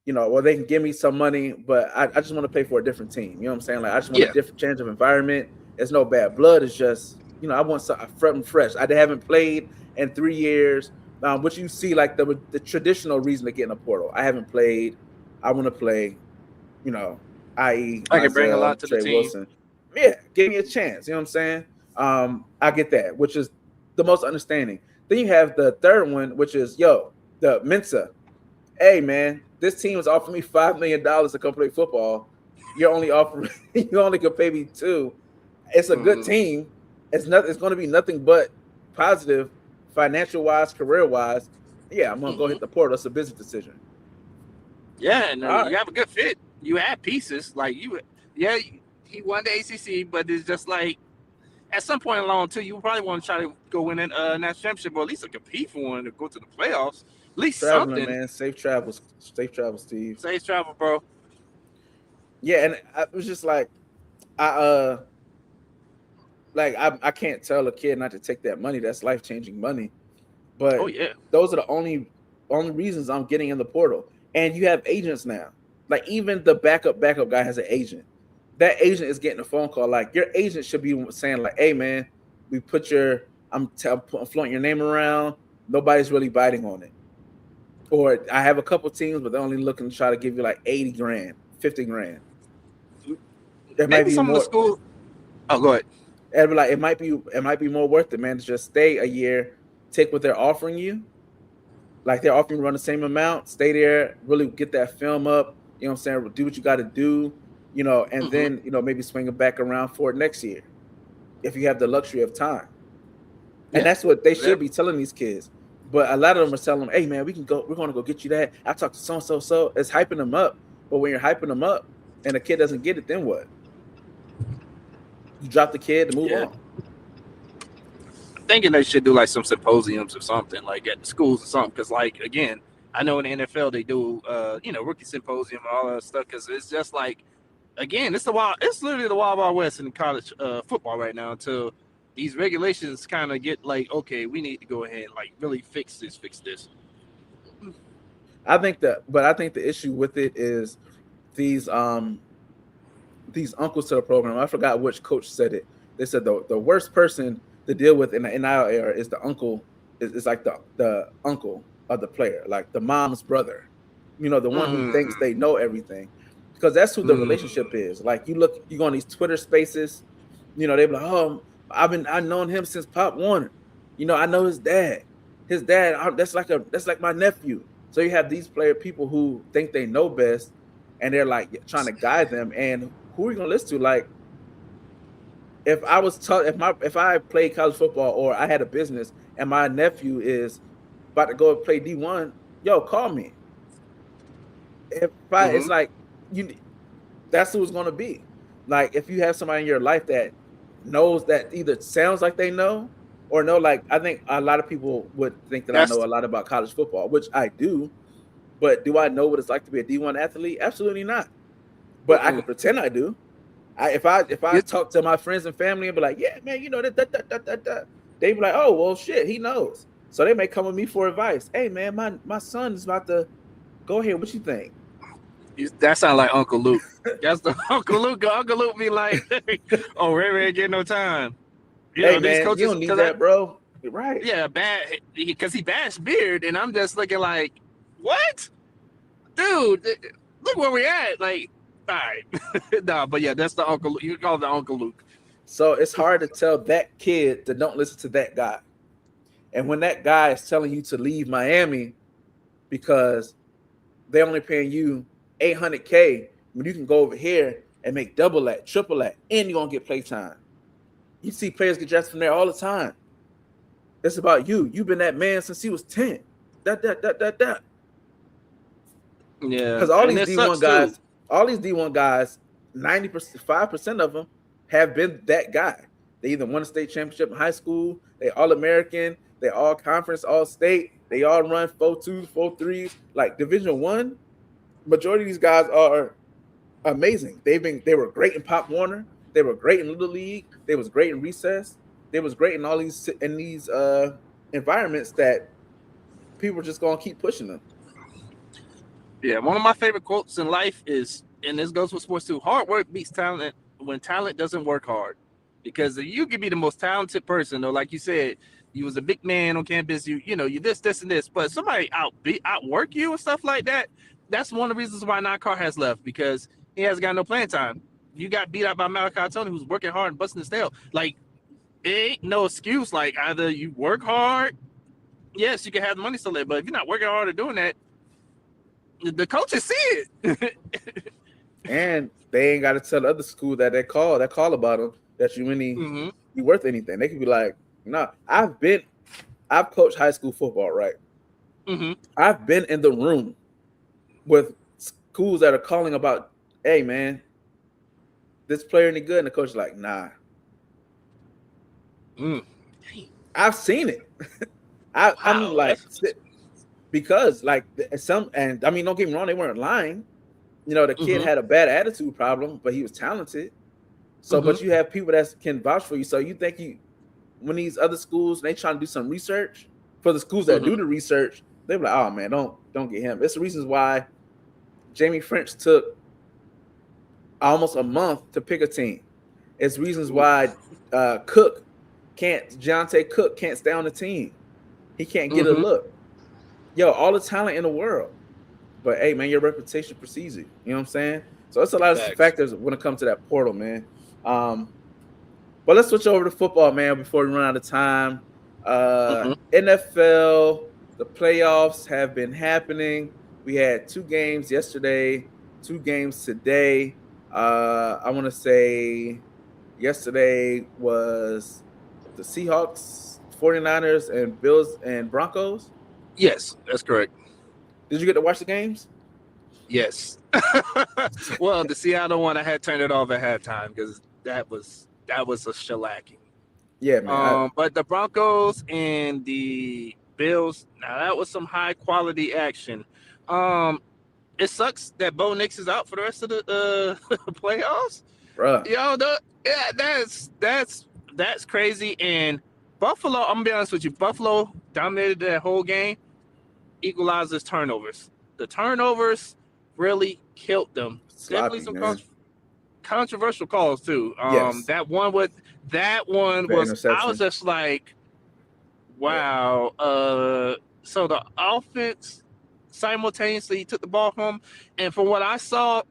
Speaker 4: or they can give me some money, but I just want to play for a different team. You know what I'm saying? Like, I just want a different change of environment. It's no bad blood. It's just, I want something fresh. I haven't played in 3 years. Which you see, like the traditional reason to get in a portal. I haven't played. I want to play. I.e.
Speaker 5: I can bring a lot to
Speaker 4: Trey
Speaker 5: the team.
Speaker 4: Wilson. Yeah, give me a chance. You know what I'm saying? I get that, which is the most understanding. Then you have the third one, which is the Mensa. Hey man, this team is offering me $5 million to come play football. You only can pay me $2 million. It's a good team. It's going to be nothing but positive. Financial wise, career wise, I'm gonna go hit the portal. It's a business decision.
Speaker 5: Yeah, and you have a good fit. You have pieces like you. Yeah, he won the ACC, but it's just like at some point along too, you probably want to try to go win a national championship, or at least to compete for one, to go to the playoffs. At least
Speaker 4: Traveling,
Speaker 5: something.
Speaker 4: man. Safe travels, Steve.
Speaker 5: Safe travel, bro.
Speaker 4: Yeah, and I was just like, I can't tell a kid not to take that money. That's life-changing money. But those are the only reasons I'm getting in the portal. And you have agents now. Like even the backup guy has an agent. That agent is getting a phone call. Like your agent should be saying like, "Hey man, we put I'm floating your name around. Nobody's really biting on it." Or I have a couple teams, but they're only looking to try to give you like 80 grand, 50 grand. There might be
Speaker 5: some
Speaker 4: more.
Speaker 5: of the schools. Oh, go ahead.
Speaker 4: And be like, it might be more worth it, man, to just stay a year, take what they're offering you. Like they're offering you to run the same amount, stay there, really get that film up, you know what I'm saying? Do what you got to do, and then, maybe swing it back around for it next year if you have the luxury of time. And that's what they should be telling these kids. But a lot of them are telling them, hey, man, we're going to go get you that. I talked to so-and-so. It's hyping them up. But when you're hyping them up and the kid doesn't get it, then what? You drop the kid to move on.
Speaker 5: I'm thinking they should do like some symposiums or something like at the schools or something. Because like, again, I know in the NFL they do, rookie symposium and all that stuff. Because it's just like, again, it's literally the wild west in college football right now until these regulations kind of get like, okay, we need to go ahead and like really fix this.
Speaker 4: I think the issue with it is these uncles to the program. I forgot which coach said it. They said the worst person to deal with in the NIL era is the uncle. Is like the uncle of the player, like the mom's brother. The one who thinks they know everything, because that's who the relationship is. Like you go on these Twitter spaces, they be like, oh, I've known him since Pop Warner. I know his dad. That's like my nephew. So you have these people who think they know best, and they're like trying to guide them. And who are you gonna listen to? Like, if I played college football or I had a business and my nephew is about to go play D1, yo, call me. It's like that's who it's gonna be. Like if you have somebody in your life that knows that either sounds like they know or know, like I think a lot of people would think that I know a lot about college football, which I do, but do I know what it's like to be a D1 athlete? Absolutely not. But I can pretend I do. If I talk to my friends and family and be like, yeah, man, that, they be like, oh, well, shit, he knows. So they may come with me for advice. Hey, man, my son is about to go ahead. What you think?
Speaker 5: That sounds like Uncle Luke. That's the Uncle Luke. Uncle Luke be like, oh, Ray get no time.
Speaker 4: Man, coaches, you don't need that, bro. You're right.
Speaker 5: Yeah, bad, because he bashed Beard, and I'm just looking like, what? Dude, look where we at. Like, all right. Nah, but yeah, that's the Uncle Luke. You call it the Uncle Luke.
Speaker 4: So it's hard to tell that kid to don't listen to that guy. And when that guy is telling you to leave Miami because they're only paying you $800K, when you can go over here and make double that, triple that, and you're going to get play time. You see players get drafted from there all the time. It's about you. You've been that man since he was 10. That.
Speaker 5: Yeah.
Speaker 4: Because all these D1 guys, 5% of them have been that guy. They either won a state championship in high school, they All-American, they all conference, all state, they all run 4.2s, 4.3s, like Division I. Majority of these guys are amazing. They were great in Pop Warner, they were great in Little League, they was great in recess, they was great in all these environments that people are just gonna keep pushing them.
Speaker 5: Yeah, one of my favorite quotes in life is, and this goes with sports too, hard work beats talent when talent doesn't work hard. Because you could be the most talented person, though, like you said, you was a big man on campus, you this, and this, but somebody outwork you and stuff like that. That's one of the reasons why Nakar has left, because he hasn't got no playing time. You got beat out by Malachi Tony, who's working hard and busting his tail. Like, it ain't no excuse. Like, either you work hard, yes, you can have the money still there, but if you're not working hard or doing that, the coaches see it. And
Speaker 4: they ain't got to tell the other school that call about them that you you worth anything. They could be like, nah, I've coached high school football, right? I've been in the room with schools that are calling about, hey man, this player any good? And the coach is like, nah. I've seen it. I'm like, because like and I mean, don't get me wrong, they weren't lying. You know, the kid had a bad attitude problem, but he was talented. So, but you have people that can vouch for you. So you think when these other schools, they trying to do some research for the schools that do the research, they're like, oh man, don't get him. It's the reasons why Jamie French took almost a month to pick a team. It's reasons why Deontay Cook can't stay on the team. He can't get a look. Yo, all the talent in the world. But hey, man, your reputation precedes you. You know what I'm saying? So it's a lot of factors when it comes to that portal, man. But let's switch over to football, man, before we run out of time. NFL, the playoffs have been happening. We had 2 games yesterday, 2 games today. I want to say yesterday was the Seahawks, 49ers, and Bills and Broncos.
Speaker 5: Yes, that's correct.
Speaker 4: Did you get to watch the games?
Speaker 5: Yes. Well, the Seattle one, I had turned it off at halftime because that was a shellacking.
Speaker 4: Yeah, man.
Speaker 5: But the Broncos and the Bills, now that was some high quality action. It sucks that Bo Nix is out for the rest of the playoffs.
Speaker 4: Bruh.
Speaker 5: Yo, that's crazy. And Buffalo, I'm gonna be honest with you, Buffalo dominated that whole game, equalizes turnovers. The turnovers really killed them.
Speaker 4: Sloppy,
Speaker 5: Definitely some controversial calls too.
Speaker 4: Yes.
Speaker 5: That one was I was just like, wow. Yeah. So the offense simultaneously took the ball from him, and from what I saw,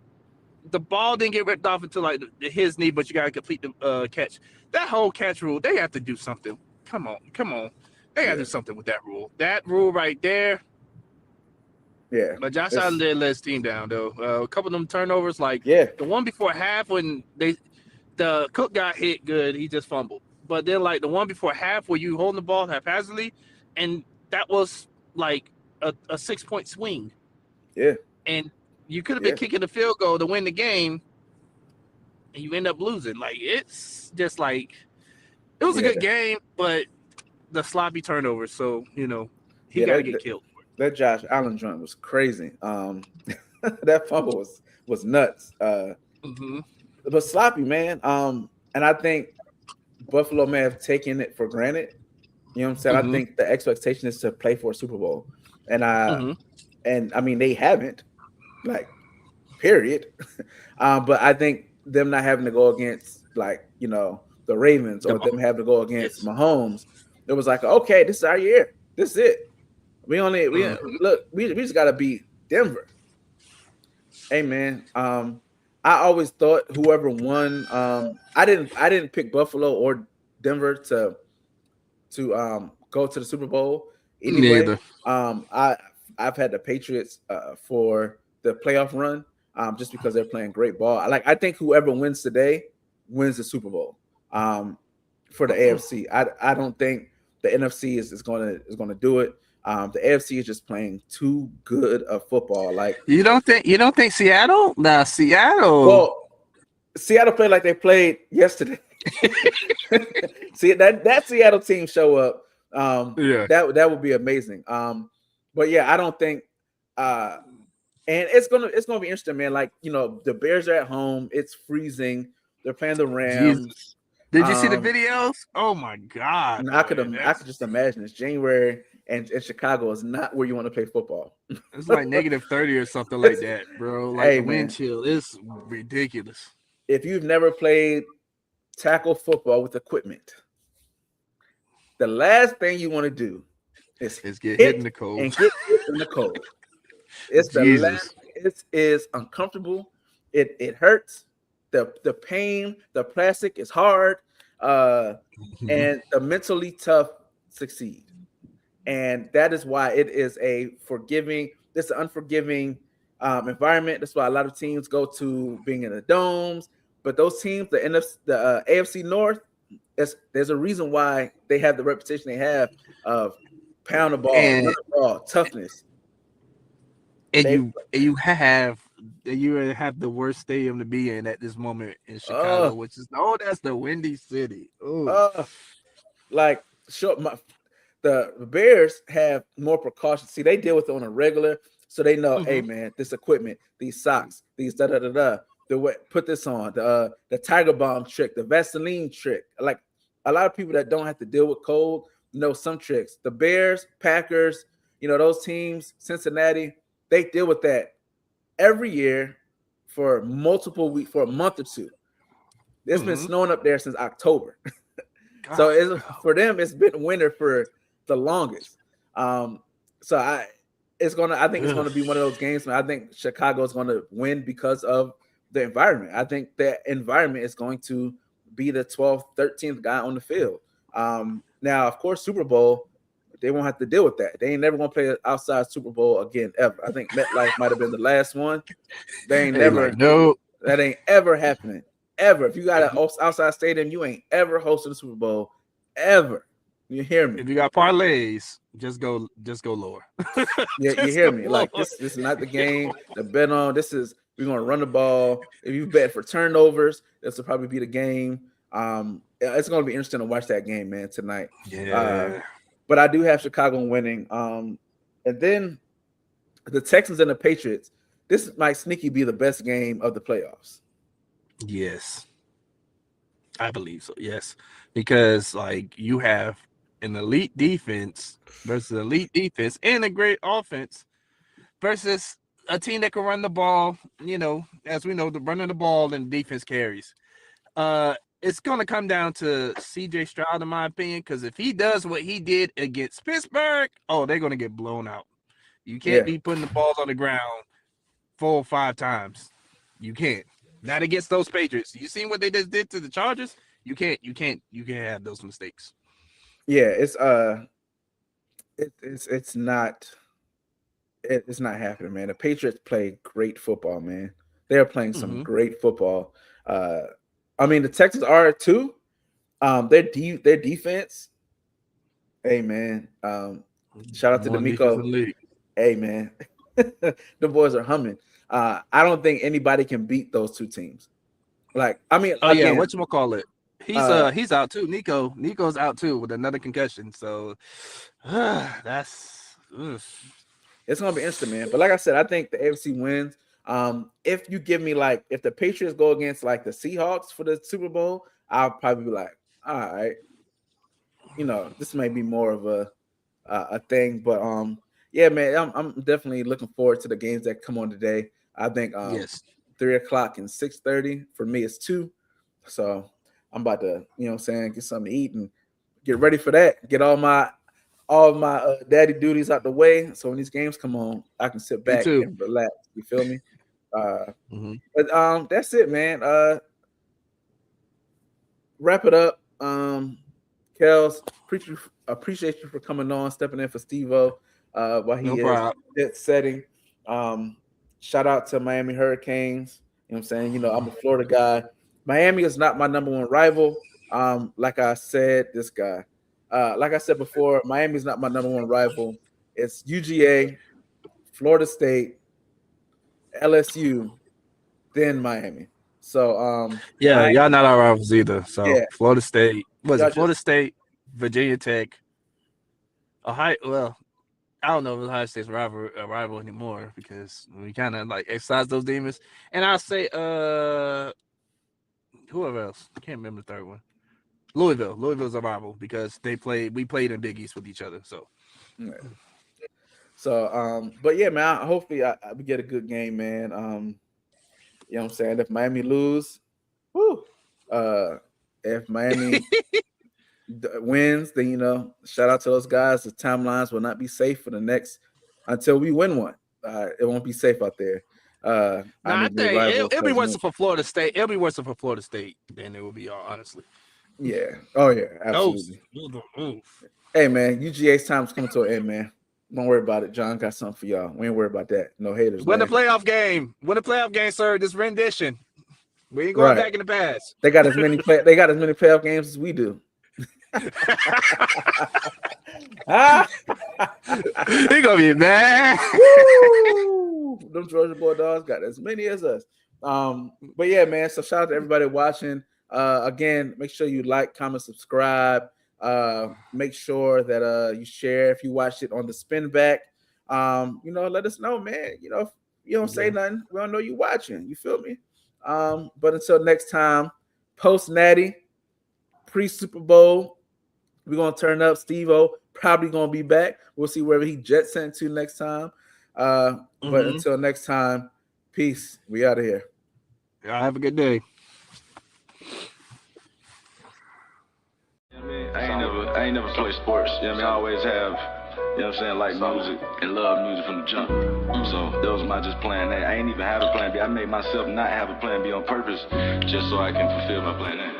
Speaker 5: the ball didn't get ripped off until like his knee, but you gotta complete the catch. That whole catch rule, they have to do something. Come on. They gotta do something with that rule. That rule right there.
Speaker 4: Yeah.
Speaker 5: But Josh Allen did let his team down though. A couple of them turnovers, like the one before half when the Cook got hit good, he just fumbled. But then like the one before half where you holding the ball haphazardly, and that was like a 6-point swing. Yeah. And you could have been kicking the field goal to win the game, and you end up losing. Like it's just like it was a good game, but the sloppy turnovers. So he got to get killed.
Speaker 4: That Josh Allen joint was crazy. That fumble was nuts. But sloppy, man. And I think Buffalo may have taken it for granted. You know what I'm saying? I think the expectation is to play for a Super Bowl, and I mean they haven't, like, period. But I think them not having to go against the Ravens or them having to go against Mahomes, it was like, okay, this is our year. This is it. We just gotta beat Denver. Hey man, I always thought whoever won, I didn't pick Buffalo or Denver to go to the Super Bowl anyway. Neither. I've had the Patriots for the playoff run, just because they're playing great ball. I think whoever wins today wins the Super Bowl. For the AFC, I don't think the NFC is gonna do it. The AFC is just playing too good of football. Like
Speaker 5: you don't think Seattle? Nah, Seattle.
Speaker 4: Well, Seattle played like they played yesterday. See that Seattle team show up. That would be amazing. But yeah, I don't think. And it's gonna be interesting, man. Like the Bears are at home. It's freezing. They're playing the Rams.
Speaker 5: Jesus. Did you see the videos? Oh my God!
Speaker 4: I could just imagine it's January. And Chicago is not where you want to play football.
Speaker 5: It's like -30 or something like that, bro. Like the wind chill. It's ridiculous.
Speaker 4: If you've never played tackle football with equipment, the last thing you want to do is
Speaker 5: get hit in the cold.
Speaker 4: And get hit in the cold. It's the last. It is uncomfortable. It hurts. The pain. The plastic is hard. And the mentally tough succeed. And that is why it is an unforgiving environment. That's why a lot of teams go to being in the domes. But those teams, the AFC North, there's a reason why they have the reputation they have of pound the ball, run the ball, toughness.
Speaker 5: And you have you have the worst stadium to be in at this moment in Chicago, which is that's the Windy City.
Speaker 4: Like the Bears have more precautions. See, they deal with it on a regular, so they know, hey man, this equipment, these socks, these da da da da. The way put this on the Tiger Bomb trick, the Vaseline trick. Like a lot of people that don't have to deal with cold know some tricks. The Bears, Packers, those teams, Cincinnati, they deal with that every year for multiple weeks, for a month or two. It's been snowing up there since October. So for them, it's been winter for the longest. So I think it's gonna be one of those games. I think Chicago is gonna win because of the environment. I think that environment is going to be the 12th, 13th guy on the field. Now, of course, Super Bowl, they won't have to deal with that. They ain't never gonna play an outside Super Bowl again ever. I think MetLife might have been the last one. They ain't that ain't ever happening. Ever. If you got an outside stadium, you ain't ever hosted a Super Bowl. Ever. You hear me?
Speaker 5: If you got parlays, just go lower.
Speaker 4: You hear me? Like this is not the game to bet on. We're gonna run the ball. If you bet for turnovers, this will probably be the game. It's gonna be interesting to watch that game, man, tonight.
Speaker 5: Yeah.
Speaker 4: But I do have Chicago winning. And then the Texans and the Patriots. This might sneaky be the best game of the playoffs.
Speaker 5: Yes, I believe so. Yes, because like you have an elite defense versus elite defense and a great offense versus a team that can run the ball. As we know, the running the ball and defense carries. It's going to come down to C.J. Stroud, in my opinion, because if he does what he did against Pittsburgh, they're going to get blown out. You can't be putting the balls on the ground 4 or 5 times. You can't. Not against those Patriots. You seen what they just did to the Chargers? You can't have those mistakes.
Speaker 4: Yeah, it's not happening, man. The Patriots play great football, man. They're playing some great football. I mean, the Texans are too. Their defense. Hey, man. Shout out to D'Amico. Hey, man. The boys are humming. I don't think anybody can beat those two teams. Like, I mean,
Speaker 5: whatchamacallit? He's out too. Nico's out too with another concussion. So that's
Speaker 4: it's gonna be interesting, man. But like I said, I think the AFC wins. If you give me if the Patriots go against the Seahawks for the Super Bowl, I'll probably be like, all right, this may be more of a thing. But yeah, man, I'm definitely looking forward to the games that come on today. I think 3:00 and 6:30 for me is 2. So I'm about to, get something to eat and get ready for that. Get all my daddy duties out the way. So when these games come on, I can sit back and relax. You feel me? But that's it, man. Wrap it up. Kels, appreciate you for coming on, stepping in for Steve-O while he is setting. Shout out to Miami Hurricanes. You know what I'm saying? I'm a Florida guy. Miami is not my number one rival. Like I said before, Miami is not my number one rival. It's UGA, Florida State, LSU, then Miami. So
Speaker 5: y'all not our rivals either. So Florida State, Florida State, Virginia Tech, Ohio. Well, I don't know if Ohio State's a rival anymore because we kind of exercise those demons. And I'll say whoever else, I can't remember the third one. Louisville's a rival because we played in Big East with each other. So
Speaker 4: but yeah, man, hopefully we get a good game, man. You know what I'm saying? If Miami lose, if Miami wins, then shout out to those guys. The timelines will not be safe for the next until we win one. It won't be safe out there.
Speaker 5: I think it'll be worse for Florida State. It'll be worse for Florida State than it will be, honestly.
Speaker 4: Yeah. Oh yeah, absolutely. Hey man, UGA's time's coming to an end, man. Don't worry about it. John got something for y'all. We ain't worried about that. No haters.
Speaker 5: Win the playoff game. Sir. This rendition. We ain't going back in the past.
Speaker 4: They got as many playoff games as we do.
Speaker 5: He gonna be mad.
Speaker 4: Them Georgia Bulldogs got as many as us. But yeah, man. So shout out to everybody watching. Again, make sure you like, comment, subscribe. Make sure that you share if you watched it on the spin back. Let us know, man. If you don't say nothing, we don't know you watching. You feel me? But until next time, post Natty, pre-Super Bowl, we're gonna turn up. Steve-O probably gonna be back. We'll see wherever he jet sent to next time. But until next time, peace. We out of here.
Speaker 5: Y'all have a good day.
Speaker 3: I ain't never played sports. You know what I mean? I always have, like music and love music from the jump. So that was my just plan A. I ain't even have a plan B. I made myself not have a plan B on purpose just so I can fulfill my plan A.